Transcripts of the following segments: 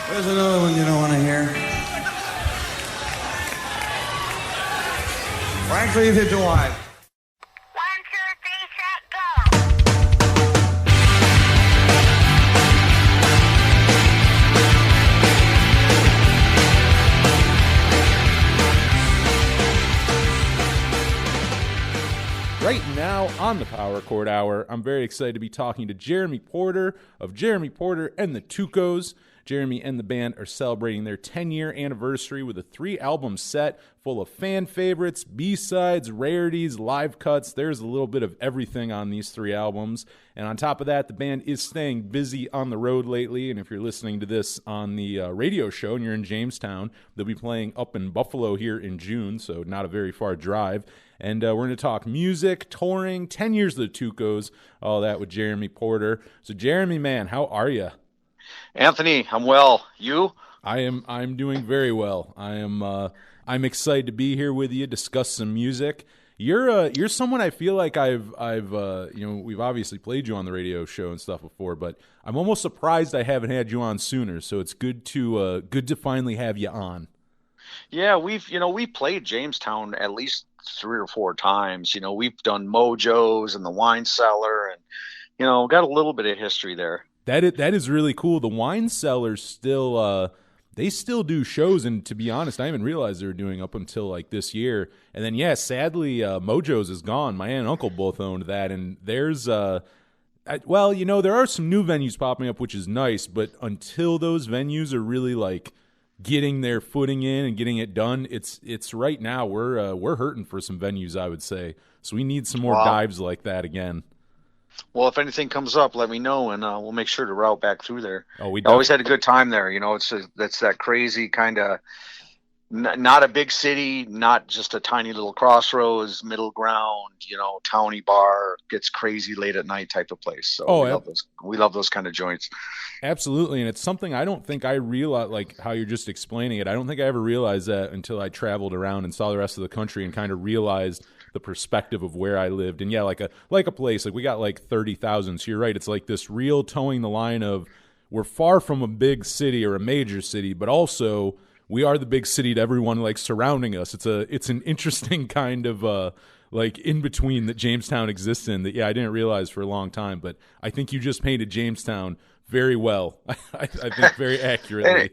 There's another one you don't want to hear. Frankly, if you like. 1, 2, 3, set, go. Right now on the Power Chord Hour, I'm very excited to be talking to Jeremy Porter of Jeremy Porter and the Tucos. Jeremy and the band are celebrating their 10-year anniversary with a 3-album set full of fan favorites, B-sides, rarities, live cuts. There's a little bit of everything on these 3 albums. And on top of that, the band is staying busy on the road lately. And if you're listening to this on the radio show and you're in Jamestown, they'll be playing up in Buffalo here in June, so not a very far drive. And we're going to talk music, touring, 10 years of the Tucos, all that with Jeremy Porter. So Jeremy, man, how are you? Anthony, I'm well. You? I'm doing very well. I'm excited to be here with you, discuss some music. You're someone I feel like I've we've obviously played you on the radio show and stuff before, but I'm almost surprised I haven't had you on sooner. So it's good to finally have you on. Yeah, we played Jamestown at least 3 or 4 times. We've done Mojo's and the Wine Cellar, and got a little bit of history there. That is really cool. The Wine Cellars still they still do shows, and to be honest, I didn't realize they were doing up until like this year. And then sadly, Mojo's is gone. My aunt and uncle both owned that, and there's there are some new venues popping up, which is nice, but until those venues are really like getting their footing in and getting it done, it's right now we're hurting for some venues, I would say. So we need some more dives like that again. Well, if anything comes up, let me know, and we'll make sure to route back through there. Oh, we always had a good time there. That's that crazy kind of not a big city, not just a tiny little crossroads, middle ground, towny bar, gets crazy late at night type of place. So we love those kind of joints. Absolutely, and it's something I don't think I realized, like how you're just explaining it. I don't think I ever realized that until I traveled around and saw the rest of the country and kind of realized the perspective of where I lived. And like a place, like we got like 30,000. So you're right, it's like this real towing the line of we're far from a big city or a major city, but also we are the big city to everyone like surrounding us. It's an interesting kind of like in between that Jamestown exists in that I didn't realize for a long time, but I think you just painted Jamestown very well. I think very accurately.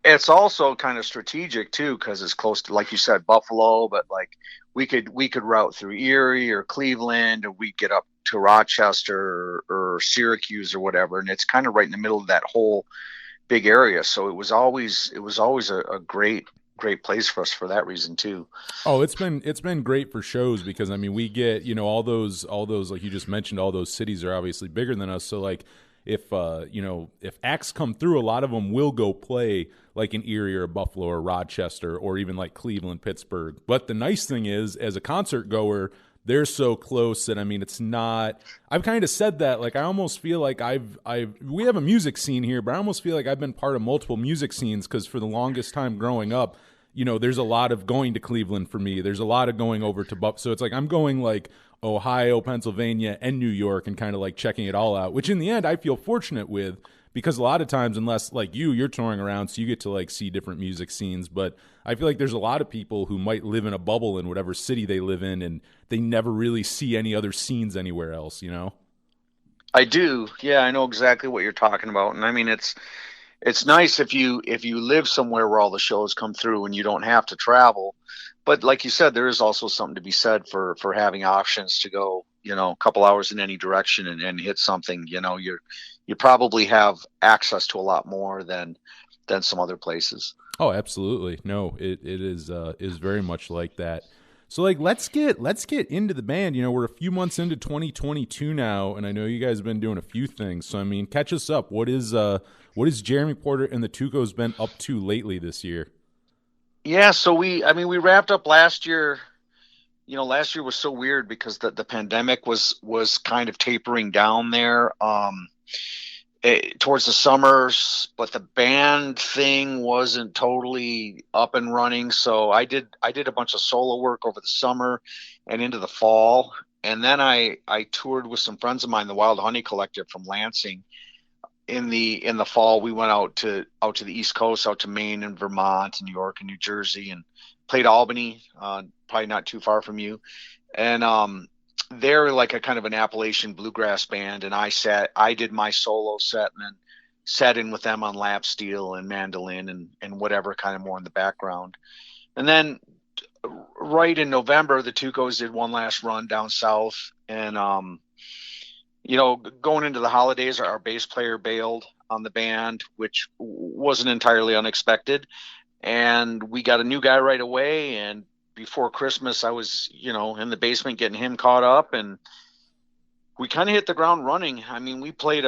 It's also kind of strategic too, because it's close to, like you said, Buffalo, but like we could route through Erie or Cleveland, or we get up to Rochester or Syracuse or whatever, and it's kind of right in the middle of that whole big area. So it was always a great place for us for that reason too. Oh, it's been great for shows because I mean we get all those like you just mentioned, all those cities are obviously bigger than us. So like if acts come through, a lot of them will go play like in Erie or Buffalo or Rochester or even like Cleveland, Pittsburgh. But the nice thing is, as a concert goer, they're so close that I mean it's not. I've kind of said that, like I almost feel like we have a music scene here, but I almost feel like I've been part of multiple music scenes because for the longest time growing up, there's a lot of going to Cleveland for me. There's a lot of going over to Buffalo. So it's like I'm going like Ohio, Pennsylvania, and New York and kind of like checking it all out, which in the end I feel fortunate with because a lot of times, unless like you're touring around, so you get to like see different music scenes, but I feel like there's a lot of people who might live in a bubble in whatever city they live in and they never really see any other scenes anywhere else, I do. Yeah, I know exactly what you're talking about. And I mean, it's nice if you live somewhere where all the shows come through and you don't have to travel. But like you said, there is also something to be said for having options to go, a couple hours in any direction and hit something. You probably have access to a lot more than some other places. Oh, absolutely. No, it is very much like that. So like let's get into the band. We're a few months into 2022 now, and I know you guys have been doing a few things. So I mean, catch us up. What is Jeremy Porter and the Tucos been up to lately this year? Yeah, so we wrapped up last year. Last year was so weird because the pandemic was kind of tapering down there towards the summers, but the band thing wasn't totally up and running. So I did a bunch of solo work over the summer and into the fall. And then I toured with some friends of mine, the Wild Honey Collective from Lansing, in the fall, we went out to the East Coast, out to Maine and Vermont and New York and New Jersey, and played Albany, probably not too far from you. And they're like a kind of an Appalachian bluegrass band, and I did my solo set and then sat in with them on lap steel and mandolin and whatever kind of more in the background. And then right in November, the Tucos did one last run down south, and going into the holidays, our bass player bailed on the band, which wasn't entirely unexpected. And we got a new guy right away. And before Christmas, I was, in the basement getting him caught up, and we kind of hit the ground running. I mean, we played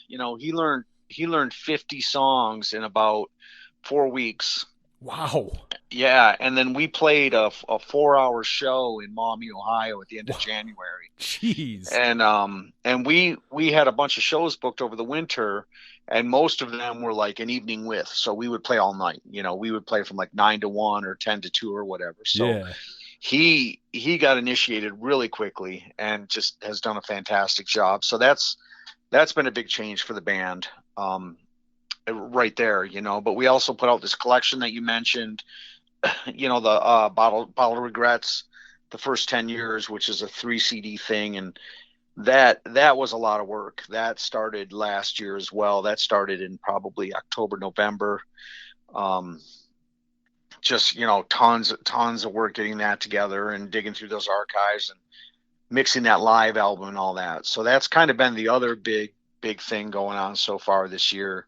he learned 50 songs in about 4 weeks. Wow. Yeah, and then we played a 4-hour show in Maumee, Ohio at the end of January. Jeez. And we had a bunch of shows booked over the winter, and most of them were like an evening with. So we would play all night. We would play from like 9 to 1 or 10 to 2 or whatever. So yeah. he got initiated really quickly and just has done a fantastic job. So that's been a big change for the band. Right there, but we also put out this collection that you mentioned, the bottle of regrets, the first 10 years, which is a 3 CD thing. And that was a lot of work. That started last year as well. That started in probably October, November. Just, tons of work getting that together and digging through those archives and mixing that live album and all that. So that's kind of been the other big thing going on so far this year,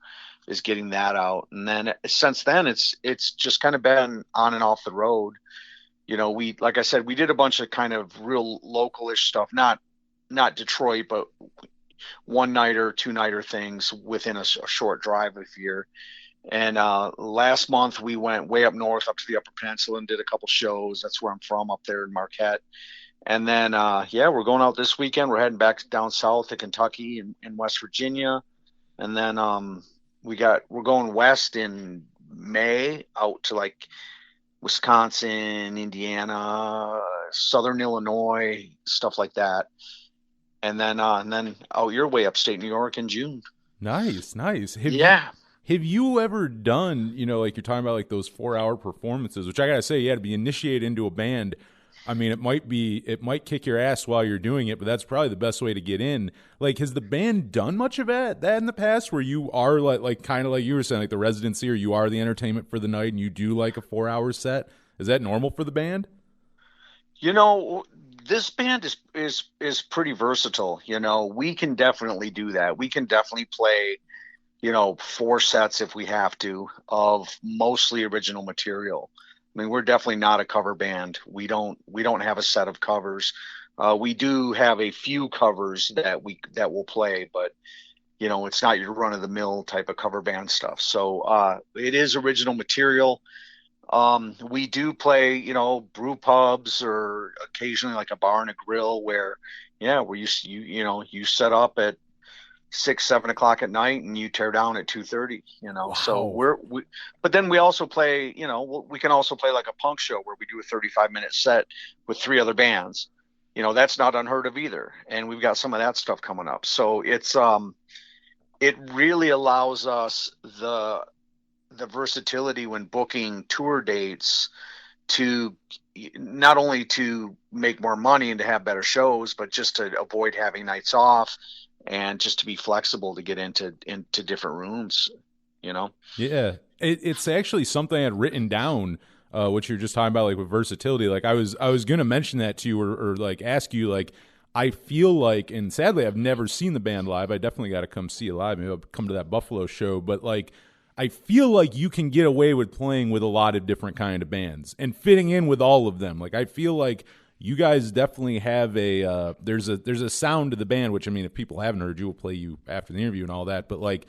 is getting that out. And then since then, it's just kind of been on and off the road. We, like I said, we did a bunch of kind of real localish stuff, not Detroit, but 1-nighter, 2-nighter things within a short drive of here. And last month we went way up north, up to the Upper Peninsula, and did a couple shows. That's where I'm from, up there in Marquette. And then, we're going out this weekend. We're heading back down south to Kentucky and West Virginia. And then we're going west in May, out to like Wisconsin, Indiana, Southern Illinois, stuff like that. And then out your way, upstate New York in June. Nice. Have you ever done, like you're talking about, like those 4-hour performances, which I gotta say, to be initiated into a band, I mean, it might kick your ass while you're doing it, but that's probably the best way to get in. Like, has the band done much of that in the past, where you are like kind of like you were saying, like the residency, or you are the entertainment for the night and you do like a 4-hour set? Is that normal for the band? This band is pretty versatile. We can definitely do that. We can definitely play, 4 sets if we have to, of mostly original material. I mean, we're definitely not a cover band. We don't have a set of covers. We do have a few covers that we'll play, but it's not your run of the mill type of cover band stuff. So it is original material. We do play, brew pubs, or occasionally like a bar and a grill where you set up at 6-7 o'clock at night and you tear down at 2:30. Wow. So but then we also play, we can also play like a punk show where we do a 35-minute set with 3 other bands. That's not unheard of either, and we've got some of that stuff coming up. So it's it really allows us the versatility when booking tour dates, to not only to make more money and to have better shows, but just to avoid having nights off, and just to be flexible to get into different rooms, Yeah, it's actually something I had written down, what you're just talking about, like with versatility. Like I was going to mention that to you, or like ask you, like, I feel like, and sadly I've never seen the band live. I definitely got to come see it live. Maybe I'll come to that Buffalo show, but like, I feel like you can get away with playing with a lot of different kind of bands and fitting in with all of them. Like, I feel like you guys definitely have there's a sound to the band, which, I mean, if people haven't heard you, we'll play you after the interview and all that, but like,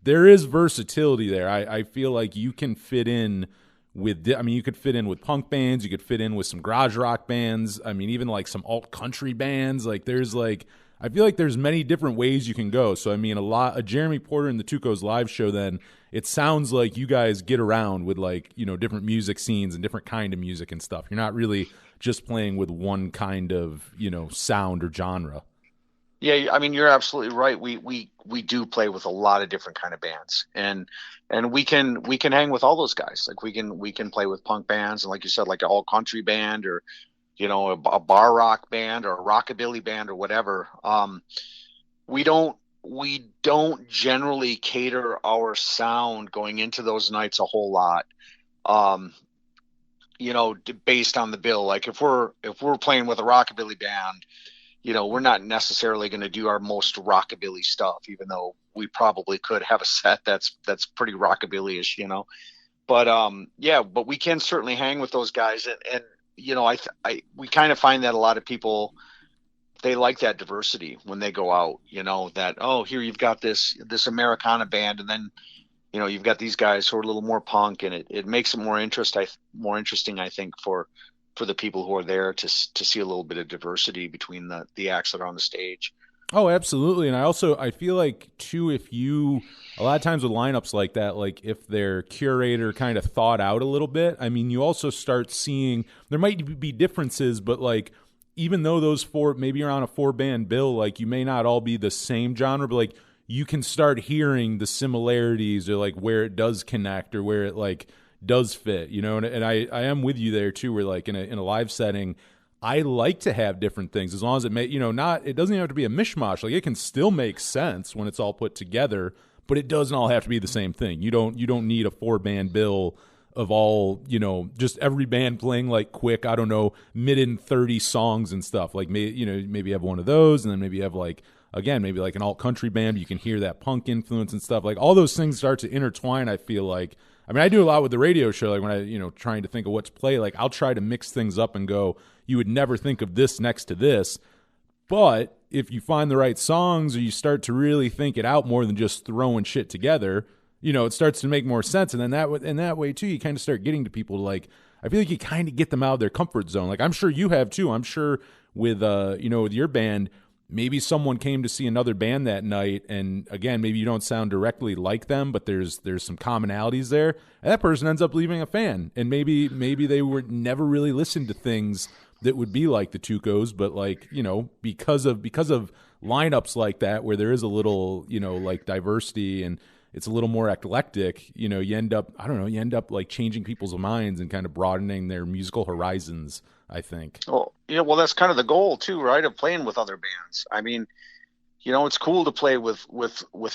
there is versatility there. I feel like you can fit in with, you could fit in with punk bands, you could fit in with some garage rock bands, I mean, even like some alt country bands. Like, there's like, I feel like there's many different ways you can go. So, I mean, a Jeremy Porter and the Tucos live show, then it sounds like you guys get around with, like, different music scenes and different kind of music and stuff. You're not really just playing with one kind of, sound or genre. Yeah, I mean, you're absolutely right. We do play with a lot of different kind of bands, and we can hang with all those guys. Like we can play with punk bands, and like you said, like an all country band, or a bar rock band or a rockabilly band or whatever. We don't generally cater our sound going into those nights a whole lot. Um, Based on the bill. Like if we're playing with a rockabilly band, we're not necessarily going to do our most rockabilly stuff, even though we probably could have a set that's pretty rockabilly-ish. But yeah, but we can certainly hang with those guys, and we kind of find that a lot of people, they like that diversity when they go out. That, oh, here you've got this Americana band, and then you've got these guys who are a little more punk, and it makes it more interesting, I think, for the people who are there to see a little bit of diversity between the acts that are on the stage. Oh, absolutely. And I feel like too, a lot of times with lineups like that, like if their curator kind of thought out a little bit, I mean, you also start seeing there might be differences, but like, even though those maybe you're on a 4-band bill, like you may not all be the same genre, but like you can start hearing the similarities, or like where it does connect, or where it like does fit, and I am with you there too, where like in a live setting, I like to have different things, as long as it it doesn't even have to be a mishmash. Like it can still make sense when it's all put together, but it doesn't all have to be the same thing. You don't need a 4-band bill of all, just every band playing like quick, I don't know, mid 30 songs and stuff. Like maybe you have one of those, and then maybe you have like, again, maybe like an alt country band, you can hear that punk influence and stuff. Like all those things start to intertwine, I feel like. I mean, I do a lot with the radio show, like when I, trying to think of what to play, like I'll try to mix things up and go, you would never think of this next to this. But if you find the right songs, or you start to really think it out more than just throwing shit together, it starts to make more sense. And then that way too, you kind of start getting to people like, I feel like you kind of get them out of their comfort zone. Like I'm sure you have too. I'm sure with, with your band, maybe someone came to see another band that night, and again, maybe you don't sound directly like them, but there's some commonalities there, and that person ends up leaving a fan. And maybe they were never really listened to things that would be like the Tucos, but like, because of lineups like that, where there is a little, like diversity, and it's a little more eclectic, you end up like changing people's minds and kind of broadening their musical horizons, I think. Well, yeah, well, that's kind of the goal too, right? Of playing with other bands. I mean, it's cool to play with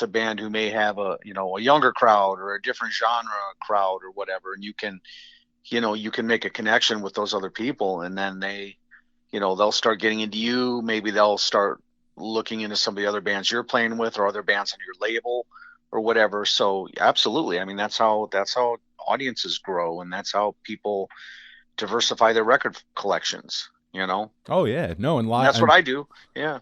a band who may have a younger crowd, or a different genre crowd, or whatever, and you can make a connection with those other people, and then they'll start getting into you. Maybe they'll start looking into some of the other bands you're playing with, or other bands on your label, or whatever. So absolutely, I mean, that's how audiences grow, and that's how people diversify their record collections. Oh yeah, no, and that's what I do. Yeah.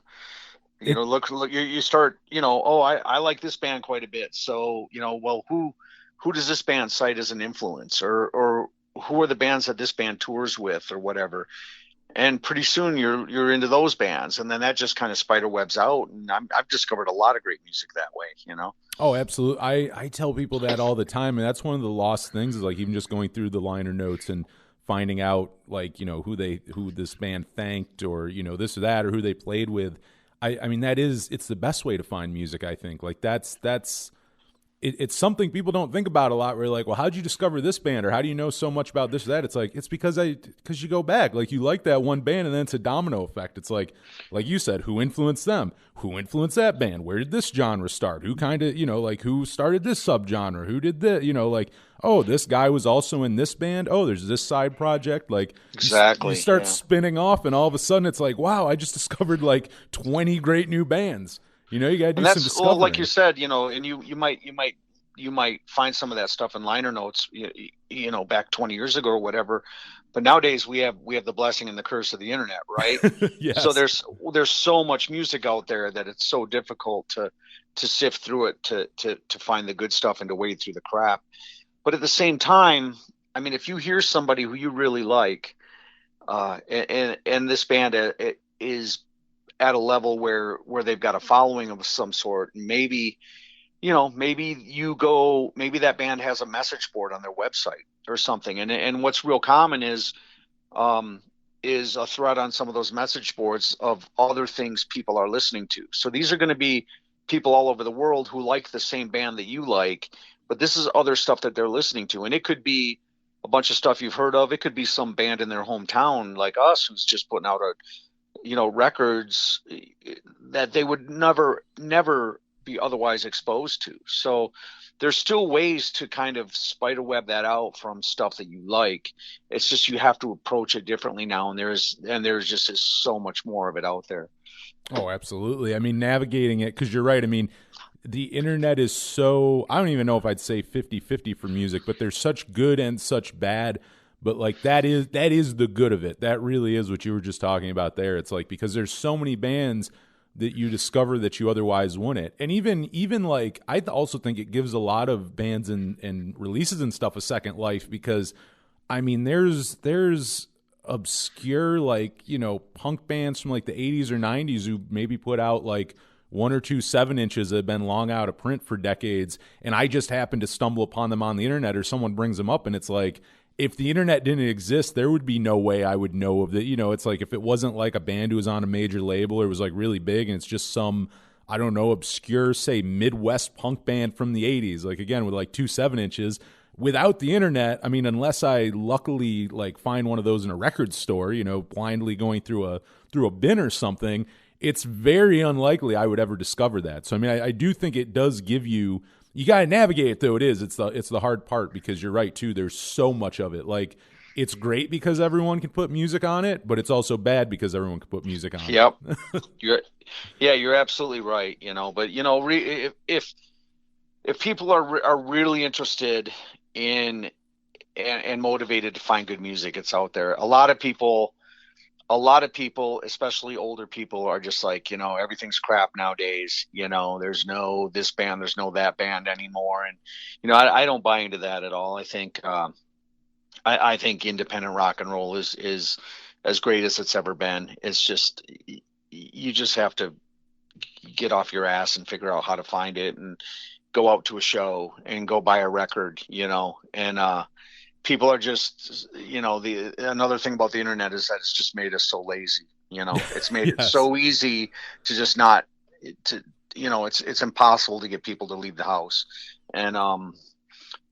Look, you start, oh, I like this band quite a bit. So, well, who does this band cite as an influence, or who are the bands that this band tours with, or whatever? And pretty soon you're into those bands, and then that just kind of spider webs out. And I've discovered a lot of great music that way. Oh, absolutely. I tell people that all the time, and that's one of the lost things, is like even just going through the liner notes and finding out like, who this band thanked, or, this or that, or who they played with. I mean, it's the best way to find music, I think. Like it's something people don't think about a lot, where like, well, how'd you discover this band, or how do you know so much about this or that? It's like, it's because you go back, like you like that one band, and then it's a domino effect. It's like you said, who influenced them? Who influenced that band? Where did this genre start? Who kind of, like who started this subgenre? Who did this? Like, oh, this guy was also in this band. Oh, there's this side project. Like exactly, you start spinning off, and all of a sudden it's like, wow, I just discovered like 20 great new bands. You got to do some discovering. Well, like you said, and you might find some of that stuff in liner notes, back 20 years ago or whatever. But nowadays we have the blessing and the curse of the internet, right? Yes. So there's so much music out there that it's so difficult to sift through it, to find the good stuff and to wade through the crap. But at the same time, I mean, if you hear somebody who you really like, and this band is at a level where they've got a following of some sort, maybe maybe that band has a message board on their website or something. And what's real common is, is a thread on some of those message boards of other things people are listening to. So these are going to be people all over the world who like the same band that you like, but this is other stuff that they're listening to. And it could be a bunch of stuff you've heard of. It could be some band in their hometown like us who's just putting out records that they would never be otherwise exposed to. So there's still ways to kind of spiderweb that out from stuff that you like. It's just you have to approach it differently now, and there's just so much more of it out there. Oh, absolutely. I mean, navigating it, because you're right. I mean, the internet is so, I don't even know if I'd say 50-50 for music, but there's such good and such bad. But like that is the good of it. That really is what you were just talking about there. It's like, because there's so many bands that you discover that you otherwise wouldn't. And even like, I also think it gives a lot of bands and releases and stuff a second life, because I mean, there's obscure, like, punk bands from like the 80s or 90s who maybe put out like 1 or 2 7-inches that have been long out of print for decades. And I just happened to stumble upon them on the internet, or someone brings them up, and it's like, if the internet didn't exist, there would be no way I would know of it. It's like if it wasn't like a band who was on a major label or was like really big, and it's just some, I don't know, obscure, say, Midwest punk band from the 80s, like again, with like 2 7-inches. Without the internet, I mean, unless I luckily like find one of those in a record store, blindly going through a bin or something, it's very unlikely I would ever discover that. So I mean, I do think it does give you got to navigate it, though. It's the hard part, because you're right too. There's so much of it. Like, it's great because everyone can put music on it, but it's also bad because everyone can put music on it. Yep. You're absolutely right. But if people are really interested in and motivated to find good music, it's out there. A lot of people, especially older people, are just like, everything's crap nowadays. There's no this band, there's no that band anymore. And, I don't buy into that at all. I think, I think independent rock and roll is as great as it's ever been. It's just, you just have to get off your ass and figure out how to find it, and go out to a show and go buy a record, and, people are just, another thing about the internet is that it's just made us so lazy. It's made Yes. it so easy to just not it's impossible to get people to leave the house. And,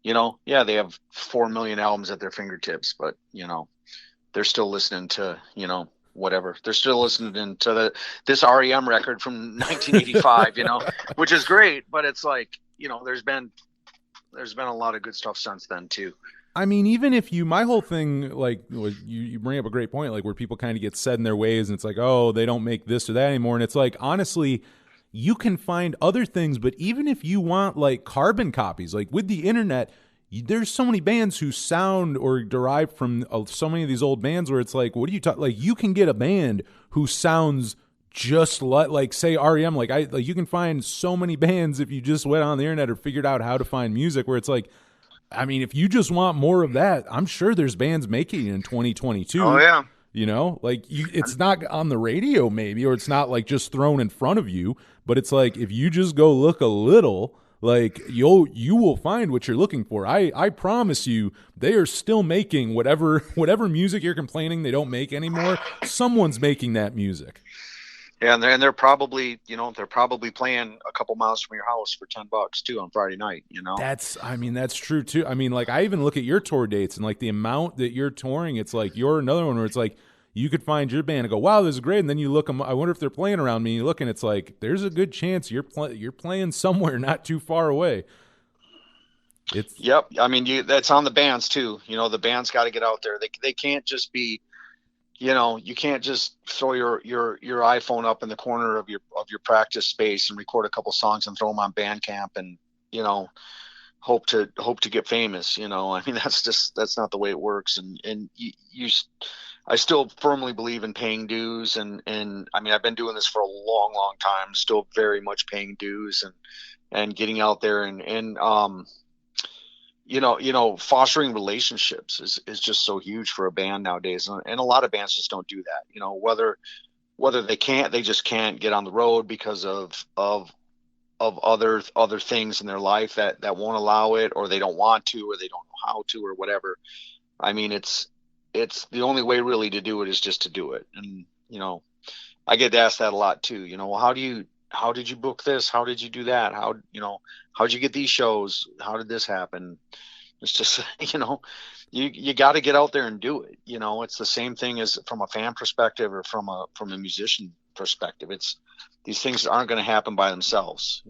they have 4 million albums at their fingertips, but, they're still listening to, whatever. They're still listening to this REM record from 1985, which is great, but it's like, there's been a lot of good stuff since then too. I mean, even if my whole thing, like, you bring up a great point, like where people kind of get set in their ways, and it's like, oh, they don't make this or that anymore. And it's like, honestly, you can find other things, but even if you want like carbon copies, like with the internet, there's so many bands who sound or derive from so many of these old bands where it's like, what do you talk? Like, you can get a band who sounds just like say REM. Like you can find so many bands if you just went on the internet or figured out how to find music, where it's like, I mean, if you just want more of that, I'm sure there's bands making it in 2022. Oh yeah. It's not on the radio maybe, or it's not like just thrown in front of you, but it's like, if you just go look a little, like you will find what you're looking for. I promise you, they are still making whatever music you're complaining they don't make anymore. Someone's making that music. Yeah, and they're probably playing a couple miles from your house for $10 too on Friday night. That's true too. I mean, like, I even look at your tour dates and like the amount that you're touring. It's like, you're another one where it's like, you could find your band and go, wow, this is great. And then you look, I wonder if they're playing around me. And you look, and it's like, there's a good chance you're playing somewhere not too far away. Yep. I mean, that's on the bands too. The band's got to get out there. They can't just be, you can't just throw your iPhone up in the corner of your practice space and record a couple songs and throw them on Bandcamp and, hope to get famous. I mean, that's not the way it works. And I still firmly believe in paying dues. And I mean, I've been doing this for a long, long time, still very much paying dues and getting out there and fostering relationships is just so huge for a band nowadays. And a lot of bands just don't do that, whether they just can't get on the road because of other things in their life that won't allow it, or they don't want to, or they don't know how to, or whatever. I mean, it's the only way really to do it is just to do it. And, I get asked that a lot too. Well, how did you book this? How did you do that? How'd you get these shows? How did this happen? It's just, you got to get out there and do it. It's the same thing as from a fan perspective or from a musician perspective. These things aren't going to happen by themselves.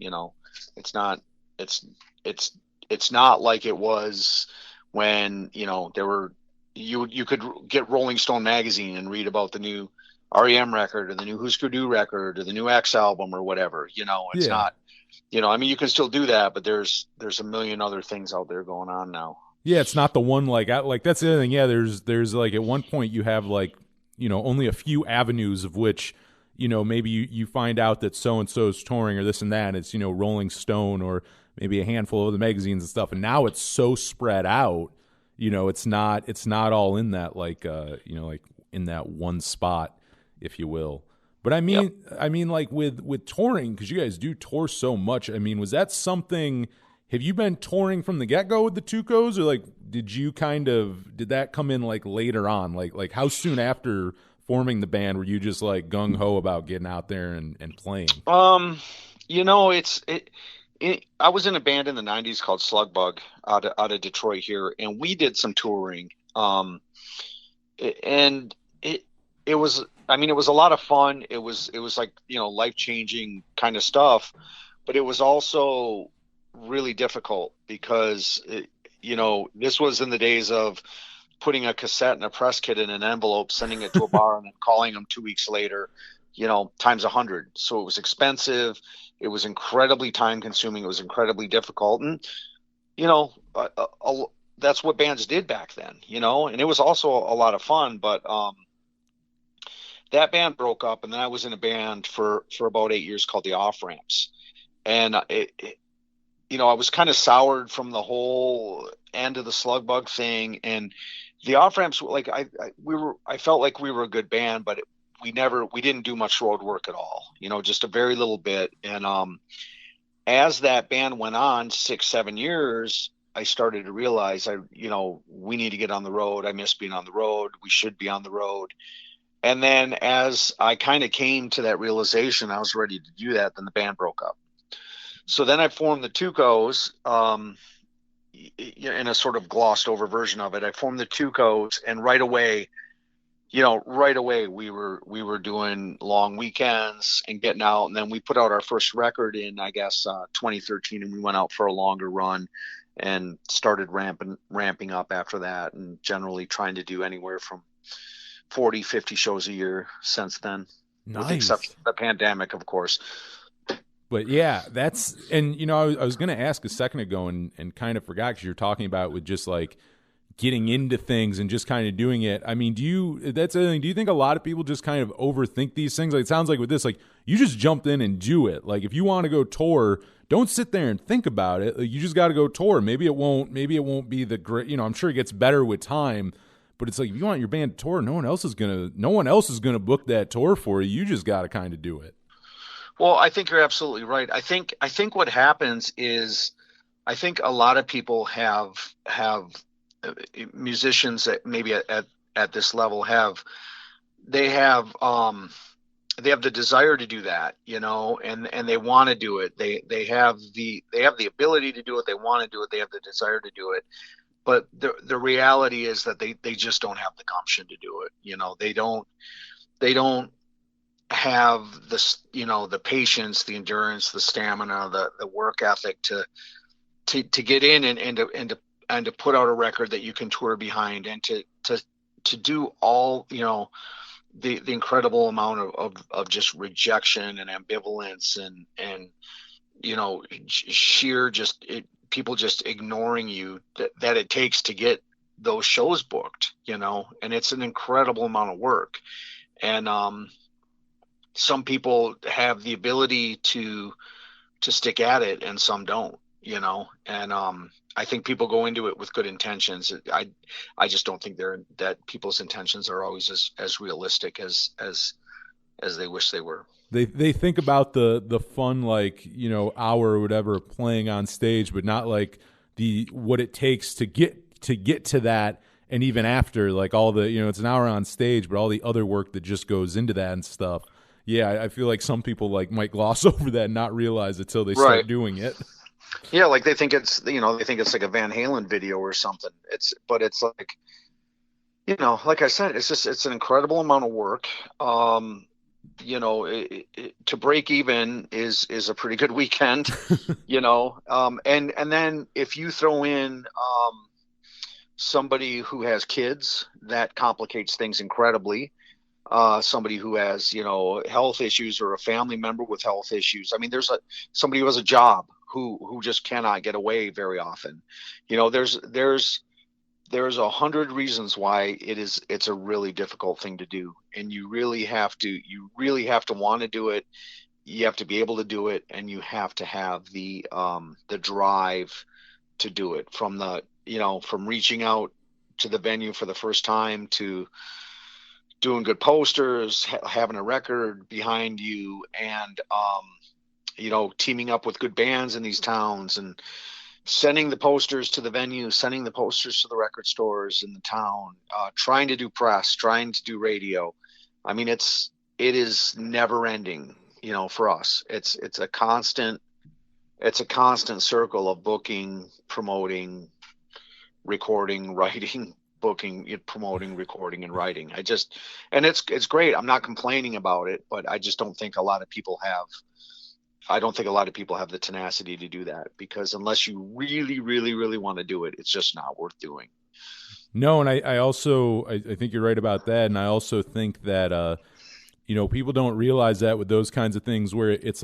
It's not, it's not like it was when, there were, you could get Rolling Stone magazine and read about the new REM record or the new Husker Du record or the new X album or whatever. It's not, you can still do that, but there's a million other things out there going on now. Yeah, it's not the one like that's the other thing. Yeah, there's like at one point you have like only a few avenues of which maybe you find out that so and so is touring or this and that. It's Rolling Stone or maybe a handful of the magazines and stuff. And now it's so spread out. It's not all in that like like in that one spot, if you will. But I mean like with touring, because you guys do tour so much. I mean, was that something? Have you been touring from the get-go with the Tucos, or like did that come in like later on? Like how soon after forming the band were you just like gung-ho about getting out there and playing? I was in a band in the 90s called Slugbug out of Detroit here, and we did some touring. And it was a lot of fun. It was like, life-changing kind of stuff, but it was also really difficult because this was in the days of putting a cassette and a press kit in an envelope, sending it to a bar, and then calling them 2 weeks later, times 100. So it was expensive. It was incredibly time consuming. It was incredibly difficult. And, that's what bands did back then, and it was also a lot of fun, but, that band broke up, and then I was in a band for about 8 years called the Off Ramps. And I was kind of soured from the whole end of the Slugbug thing, and the Off Ramps, like I felt like we were a good band, but we didn't do much road work at all, just a very little bit. And as that band went on 6-7 years, I started to realize we need to get on the road. I miss being on the road. We should be on the road. And then as I kind of came to that realization, I was ready to do that. Then the band broke up. So then I formed the Tucos, in a sort of glossed over version of it. I formed the Tucos, and right away we were doing long weekends and getting out. And then we put out our first record in, I guess, 2013, and we went out for a longer run and started ramping up after that, and generally trying to do anywhere from 40, 50 shows a year since then. Nice. With the exception of the pandemic, of course. But yeah, and I was going to ask a second ago and kind of forgot, because you're talking about with just like getting into things and just kind of doing it. I mean, do you think a lot of people just kind of overthink these things? Like, it sounds like with this, like you just jumped in and do it. Like if you want to go tour, don't sit there and think about it. Like, you just got to go tour. Maybe it won't be the great, I'm sure it gets better with time. But it's like, if you want your band to tour, no one else is gonna book that tour for you. You just got to kind of do it. Well, I think you're absolutely right. I think what happens is, I think a lot of people have musicians that maybe at this level have the desire to do that, and they want to do it. They have the ability to do it. They want to do it. They have the desire to do it. But the reality is that they just don't have the gumption to do it. They don't have this, the patience, the endurance, the stamina, the work ethic to get in and to put out a record that you can tour behind, and to do all, the incredible amount of just rejection and ambivalence and sheer people just ignoring you that it takes to get those shows booked, and it's an incredible amount of work. And some people have the ability to stick at it, and some don't, and I think people go into it with good intentions. I just don't think that people's intentions are always as realistic as they wish they were. They think about the fun, like, hour or whatever playing on stage, but not like what it takes to get to that and even after, like all the, it's an hour on stage, but all the other work that just goes into that and stuff. Yeah, I feel like some people like might gloss over that and not realize it till they start doing it. Yeah, like they think it's like a Van Halen video or something. But it's like, like I said, it's an incredible amount of work. To break even is a pretty good weekend, and then if you throw in somebody who has kids, that complicates things incredibly. Somebody who has, health issues, or a family member with health issues. I mean, there's somebody who has a job who just cannot get away very often. There's 100 reasons why it's a really difficult thing to do, and you really have to want to do it. You have to be able to do it, and you have to have the drive to do it, from reaching out to the venue for the first time, to doing good posters, having a record behind you, and teaming up with good bands in these towns, and sending the posters to the venue, sending the posters to the record stores in the town, trying to do press, trying to do radio. I mean, it is never ending, for us. It's a constant circle of booking, promoting, recording, writing, booking, promoting, recording, and writing. And it's great. I'm not complaining about it, but I just don't think a lot of people have the tenacity to do that, because unless you really, really, really want to do it, it's just not worth doing. No, and I also think you're right about that, and I also think that people don't realize that with those kinds of things, where it's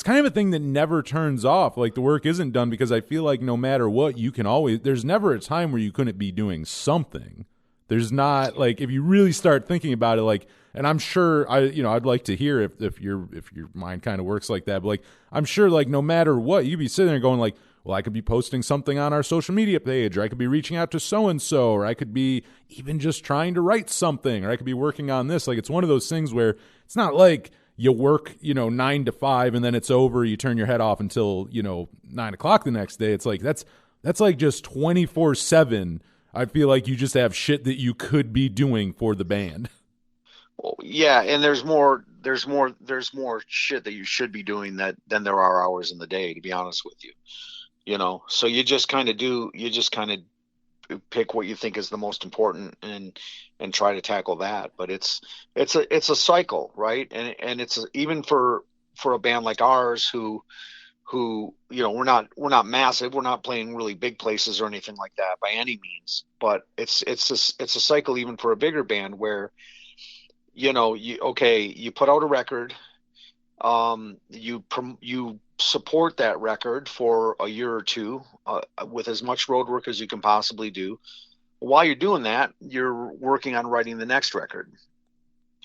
kind of a thing that never turns off. Like, the work isn't done, because I feel like no matter what, there's never a time where you couldn't be doing something. There's not, like, if you really start thinking about it, like, and I'm sure I'd like to hear if your mind kind of works like that, but like, I'm sure, like, no matter what, you'd be sitting there going like, well, I could be posting something on our social media page, or I could be reaching out to so-and-so, or I could be even just trying to write something, or I could be working on this. Like, it's one of those things where it's not like you work, 9 to 5 and then it's over. You turn your head off until, 9 o'clock the next day. It's like, that's like just 24/7. I feel like you just have shit that you could be doing for the band. Well, yeah. And there's more shit that you should be doing than there are hours in the day, to be honest with you. So you just kind of pick what you think is the most important and try to tackle that. But it's a cycle, right? And it's even for a band like ours who we're not massive, we're not playing really big places or anything like that by any means, but it's a cycle even for a bigger band, where you put out a record, you support that record for a year or two with as much road work as you can possibly do. While you're doing that, you're working on writing the next record.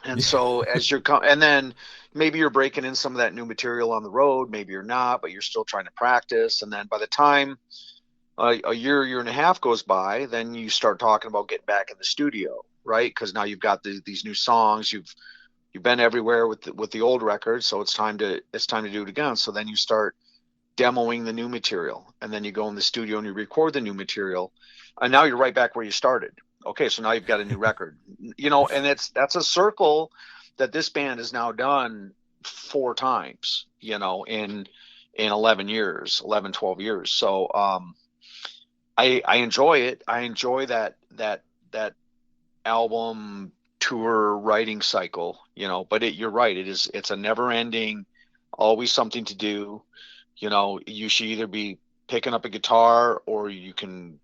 And so and then maybe you're breaking in some of that new material on the road, maybe you're not, but you're still trying to practice. And then by the time a year and a half goes by, then you start talking about getting back in the studio, right? Because now you've got these new songs, you've been everywhere with the old record, so it's time to do it again. So then you start demoing the new material, and then you go in the studio and you record the new material, and now you're right back where you started. Okay, so now you've got a new record, and that's a circle that this band has now done 4 times, in 11 years, 11, 12 years. So I enjoy it. I enjoy that album tour writing cycle, but you're right. It's a never ending, always something to do. You should either be picking up a guitar, or you can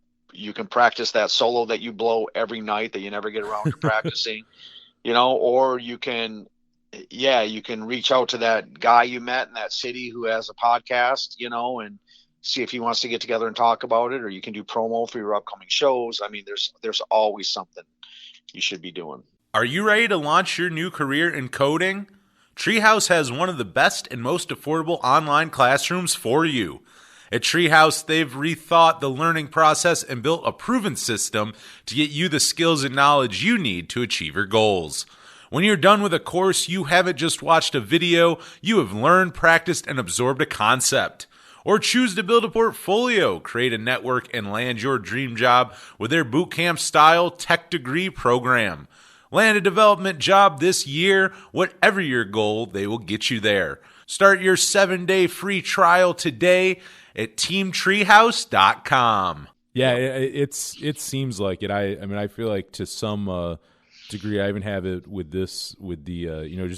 practice that solo that you blow every night that you never get around to practicing, or you can reach out to that guy you met in that city who has a podcast, and see if he wants to get together and talk about it, or you can do promo for your upcoming shows. I mean, there's always something you should be doing. Are you ready to launch your new career in coding? Treehouse has one of the best and most affordable online classrooms for you. At Treehouse, they've rethought the learning process and built a proven system to get you the skills and knowledge you need to achieve your goals. When you're done with a course, you haven't just watched a video, you have learned, practiced, and absorbed a concept. Or choose to build a portfolio, create a network, and land your dream job with their bootcamp-style tech degree program. Land a development job this year. Whatever your goal, they will get you there. Start your 7-day free trial today at teamtreehouse.com. Yeah, it seems like it. I mean, I feel like to some degree, I even have it with the just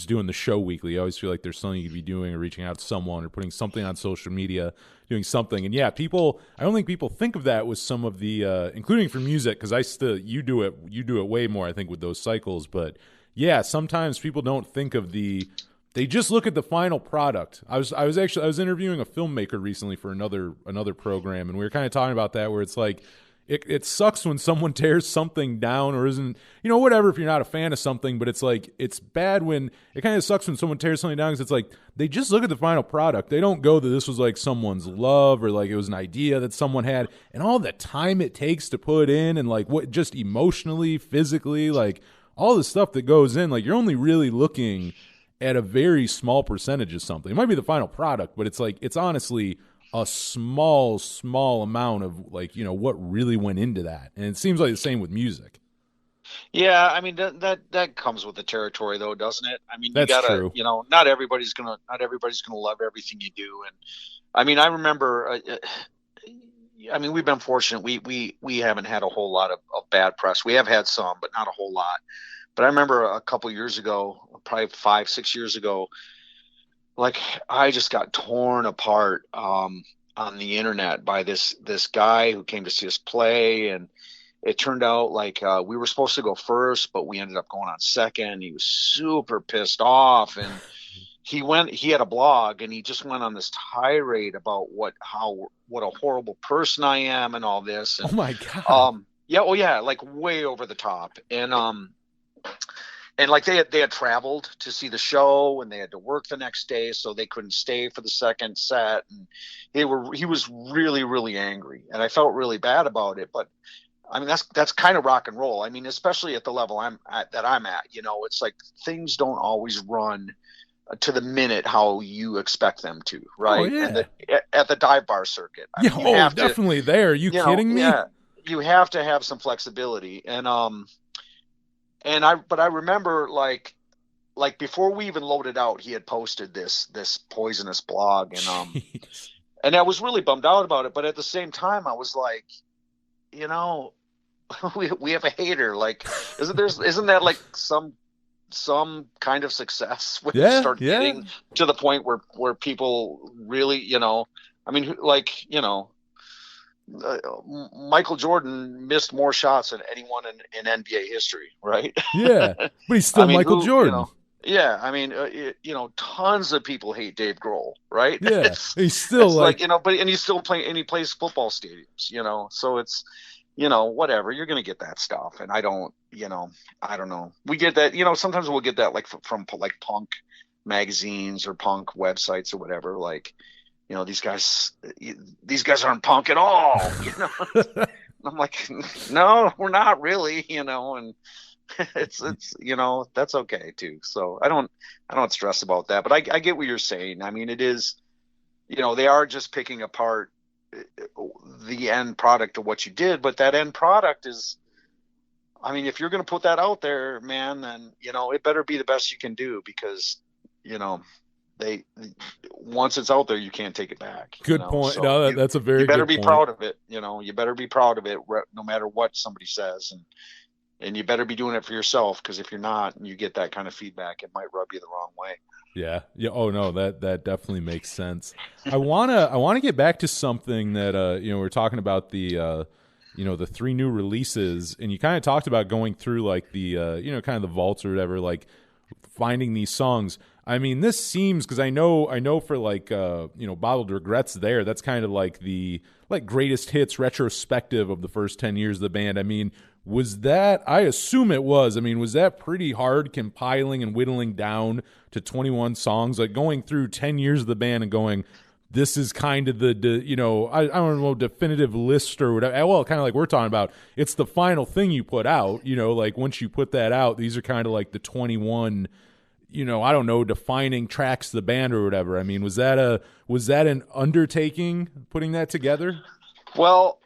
doing the show weekly. I always feel like there's something you could be doing, or reaching out to someone, or putting something on social media, doing something. And yeah, I don't think people think of that with some of the, including for music, because you do it way more, I think, with those cycles. But yeah, sometimes people don't think of they just look at the final product. I was interviewing a filmmaker recently for another program, and we were kind of talking about that, where it's like, It sucks when someone tears something down or isn't, whatever, if you're not a fan of something, but it's like, it's bad when, it kind of sucks when someone tears something down, because it's like, they just look at the final product. They don't go that this was like someone's love, or like it was an idea that someone had, and all the time it takes to put in, and like what, just emotionally, physically, like all the stuff that goes in, like you're only really looking at a very small percentage of something. It might be the final product, but it's like, it's honestly a small amount of like, what really went into that. And it seems like the same with music. Yeah, I mean that comes with the territory, though, doesn't it? I mean, that's true. Not everybody's gonna love everything you do. And I mean, I remember, we've been fortunate. We haven't had a whole lot of bad press. We have had some, but not a whole lot. But I remember a couple years ago, probably 5-6 years ago, like I just got torn apart on the internet by this guy who came to see us play, and it turned out like we were supposed to go first, but we ended up going on second. He was super pissed off, and he had a blog, and he just went on this tirade about what a horrible person I am and all this. And, oh my God. Like way over the top. And like they had traveled to see the show, and they had to work the next day, so they couldn't stay for the second set. And he was really, really angry, and I felt really bad about it. But I mean, that's kind of rock and roll. I mean, especially at the level I'm at, it's like things don't always run to the minute how you expect them to, right? Oh, yeah. And at the dive bar circuit, definitely there. Are you kidding me? Yeah, you have to have some flexibility, and I remember like before we even loaded out, he had posted this poisonous blog, and I was really bummed out about it. But at the same time, I was like, we have a hater. Like, isn't that like some kind of success when you start getting to the point where people really, Michael Jordan missed more shots than anyone in NBA history, right? Yeah, but he's still Michael Jordan. Tons of people hate Dave Grohl, right? Yeah, he's still but he's still playing, and he plays football stadiums, so it's, whatever, you're going to get that stuff. And I don't know. We get that, sometimes we'll get that like from like punk magazines or punk websites or whatever, like, these guys aren't punk at all, I'm like, no, we're not really, and it's that's okay too. So I don't stress about that, but I get what you're saying. I mean, it is, they are just picking apart the end product of what you did, but that end product is, I mean, if you're going to put that out there, man, then, it better be the best you can do, because, once it's out there, you can't take it back. Good point. So no, that's a very good point. You better be proud of it. You better be proud of it, no matter what somebody says, and you better be doing it for yourself, because if you're not, and you get that kind of feedback, it might rub you the wrong way. Yeah. Oh no, that definitely makes sense. I wanna get back to something that we're talking about the the 3 new releases, and you kind of talked about going through like the kind of the vaults or whatever, like finding these songs. I mean, this seems, because I know for like Bottled Regrets there, that's kind of like the greatest hits retrospective of the first 10 years of the band. I mean, was that, I assume it was, was that pretty hard compiling and whittling down to 21 songs, like going through 10 years of the band and going, this is kind of the I don't know, definitive list or whatever. Well, kind of like we're talking about, it's the final thing you put out, like once you put that out, these are kind of like the 21 I don't know, defining tracks of the band or whatever. I mean, was that an undertaking putting that together? Well,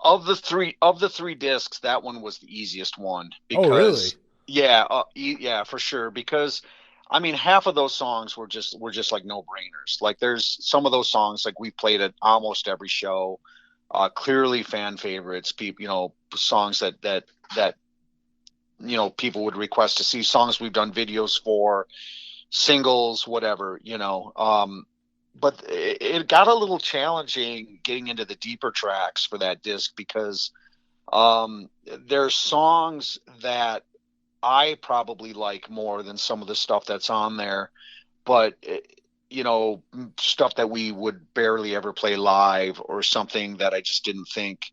of the three discs, that one was the easiest one Oh, really? because yeah, for sure. Because I mean, half of those songs were just like no brainers. Like there's some of those songs like we played at almost every show, clearly fan favorites. People, songs that people would request to see, songs we've done videos for, singles, whatever. But it got a little challenging getting into the deeper tracks for that disc because there's songs that I probably like more than some of the stuff that's on there, but stuff that we would barely ever play live or something that I just didn't think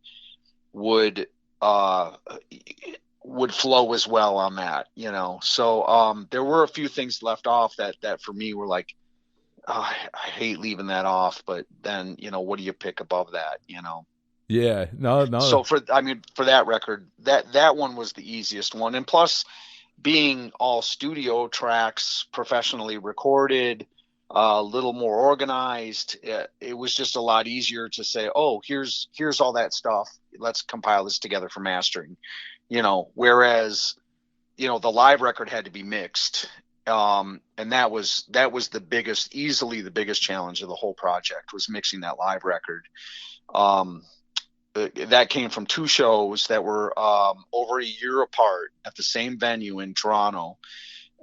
would uh would flow as well on that. So there were a few things left off that for me were like, oh, I hate leaving that off, but then what do you pick above that? Yeah, no. So for that record, that one was the easiest one, and plus being all studio tracks, professionally recorded, a little more organized, it was just a lot easier to say, oh, here's all that stuff, let's compile this together for mastering. Whereas the live record had to be mixed, and that was easily the biggest challenge of the whole project, was mixing that live record. That came from two shows that were over a year apart at the same venue in Toronto,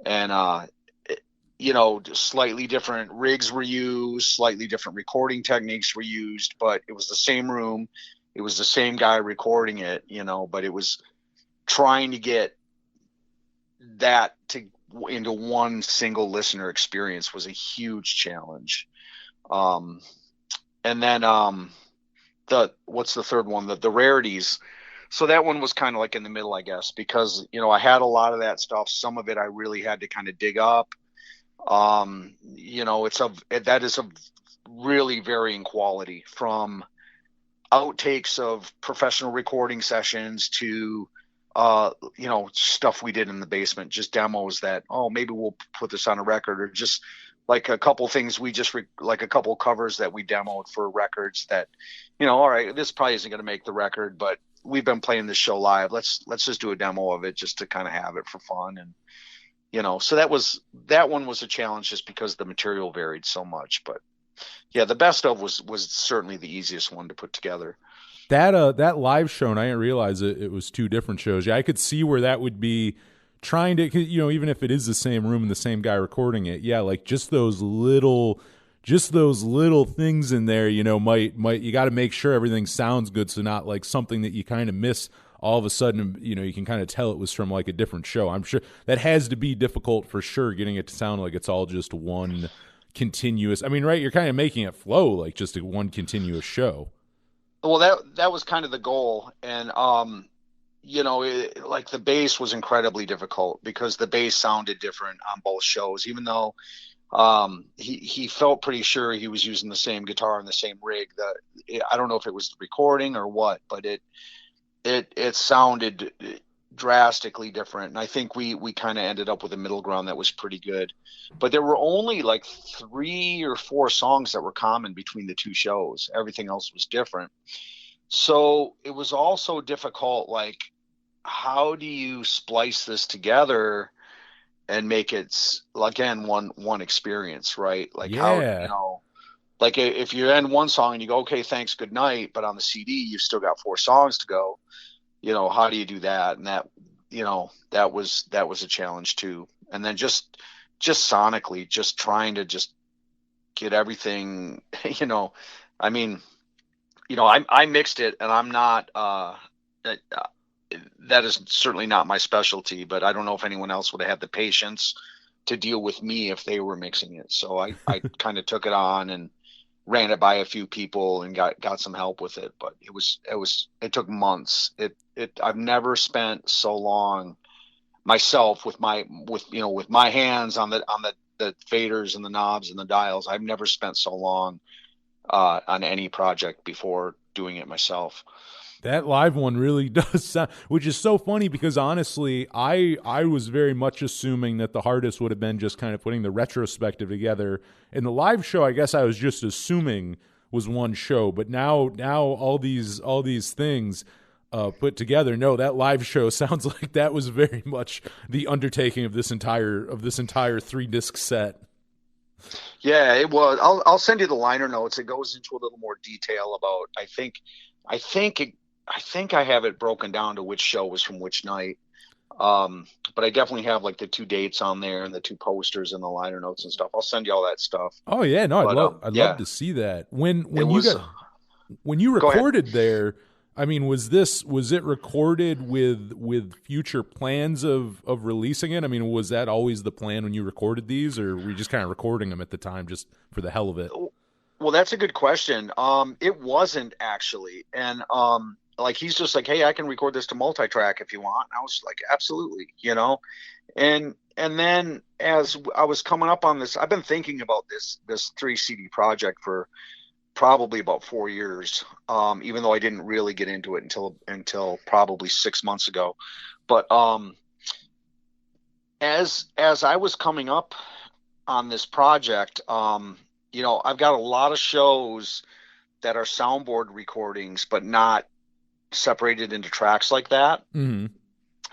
and slightly different rigs were used, slightly different recording techniques were used, but it was the same room, it was the same guy recording it, but it was trying to get that into one single listener experience was a huge challenge. And then what's the third one? The rarities. So that one was kind of like in the middle, I guess, because I had a lot of that stuff. Some of it I really had to kind of dig up. That is of really varying quality, from outtakes of professional recording sessions to stuff we did in the basement, just demos that, oh, maybe we'll put this on a record, or just like a couple things we just like a couple covers that we demoed for records that, all right, this probably isn't going to make the record, but we've been playing this show live. Let's just do a demo of it just to kind of have it for fun. And, so that one was a challenge just because the material varied so much. But yeah, the best of was certainly the easiest one to put together. That live show, and I didn't realize it was two different shows. Yeah, I could see where that would be, trying to, even if it is the same room and the same guy recording it. Yeah, like just those little things in there, might you got to make sure everything sounds good, so not like something that you kind of miss all of a sudden, you can kind of tell it was from like a different show. I'm sure that has to be difficult for sure, getting it to sound like it's all just one continuous. I mean, right, you're kind of making it flow like just one continuous show. Well, that was kind of the goal. And like the bass was incredibly difficult because the bass sounded different on both shows, even though he felt pretty sure he was using the same guitar and the same rig. I don't know if it was the recording or what, but it sounded drastically different. And I think we kind of ended up with a middle ground that was pretty good. But there were only like 3 or 4 songs that were common between the two shows. Everything else was different. So it was also difficult, like, how do you splice this together and make it, again, one experience, right? Like, yeah. how, like if you end one song and you go, okay, thanks, good night, but on the CD you've still got 4 songs to go, how do you do that? And that was a challenge too. And then just sonically, just trying to just get everything, I mean, I mixed it, and I'm not, that is certainly not my specialty, but I don't know if anyone else would have had the patience to deal with me if they were mixing it. So I kind of took it on and ran it by a few people and got some help with it. But it took months. I've never spent so long myself with my hands on the faders and the knobs and the dials. I've never spent so long on any project before doing it myself. That live one really does sound, which is so funny because honestly, I was very much assuming that the hardest would have been just kind of putting the retrospective together. And the live show, I guess I was just assuming was one show, but now all these things put together. No, that live show sounds like that was very much the undertaking of this entire 3-disc set. Yeah, it was. I'll send you the liner notes. It goes into a little more detail about. I think I have it broken down to which show was from which night. But I definitely have like the 2 dates on there and the 2 posters and the liner notes and stuff. I'll send you all that stuff. Oh yeah, no, I'd love to see that. When you recorded there, I mean, was it recorded with future plans of releasing it? I mean, was that always the plan when you recorded these, or were you just kind of recording them at the time just for the hell of it? Well, that's a good question. It wasn't actually. And like he's just like, hey, I can record this to multi-track if you want. And I was like, absolutely, And then as I was coming up on this, I've been thinking about this 3 CD project for probably about 4 years, even though I didn't really get into it until probably 6 months ago. But as I was coming up on this project, I've got a lot of shows that are soundboard recordings, but not separated into tracks like that. Mm-hmm.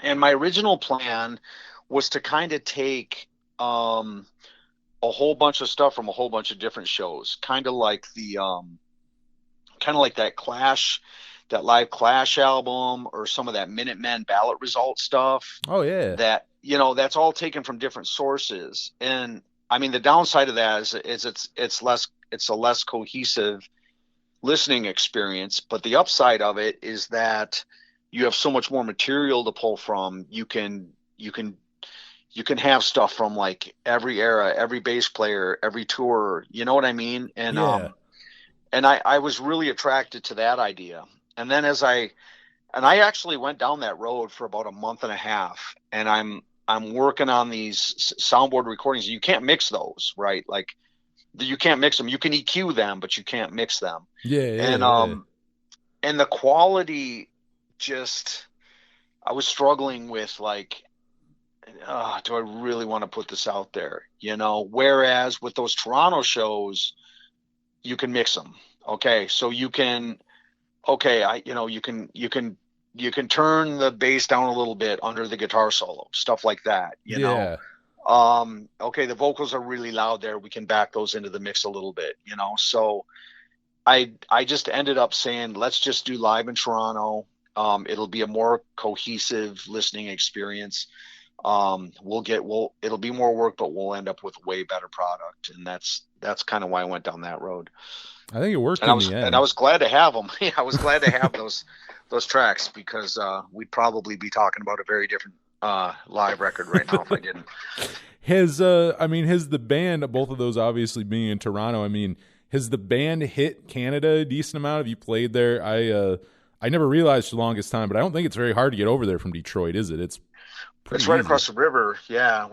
And my original plan was to kind of take a whole bunch of stuff from a whole bunch of different shows, kind of like that Clash, that live Clash album, or some of that Minutemen ballot result stuff. Oh yeah. That, that's all taken from different sources. And I mean, the downside of that is it's a less cohesive listening experience, but the upside of it is that you have so much more material to pull from. You can have stuff from like every era, every bass player, every tour, you know what I mean? And yeah. And I was really attracted to that idea. And then I actually went down that road for about a month and a half, and I'm working on these soundboard recordings. You can't mix those, right? Like you can't mix them. You can EQ them, but you can't mix them. Yeah. And the quality, just, I was struggling with like, do I really want to put this out there? Whereas with those Toronto shows, you can mix them. Okay. So you can turn the bass down a little bit under the guitar solo, stuff like that, Yeah. Okay, the vocals are really loud there. We can back those into the mix a little bit, So I just ended up saying, let's just do live in Toronto. It'll be a more cohesive listening experience. It'll be more work, but we'll end up with a way better product. And that's kind of why I went down that road. I think it worked and I was glad to have them. Yeah, I was glad to have those tracks, because we'd probably be talking about a very different live record right now if I didn't. Has the band, both of those obviously being in Toronto, I mean, has the band hit Canada a decent amount? Have you played there? I never realized for the longest time, but I don't think it's very hard to get over there from Detroit, is it? It's right across the river. Yeah,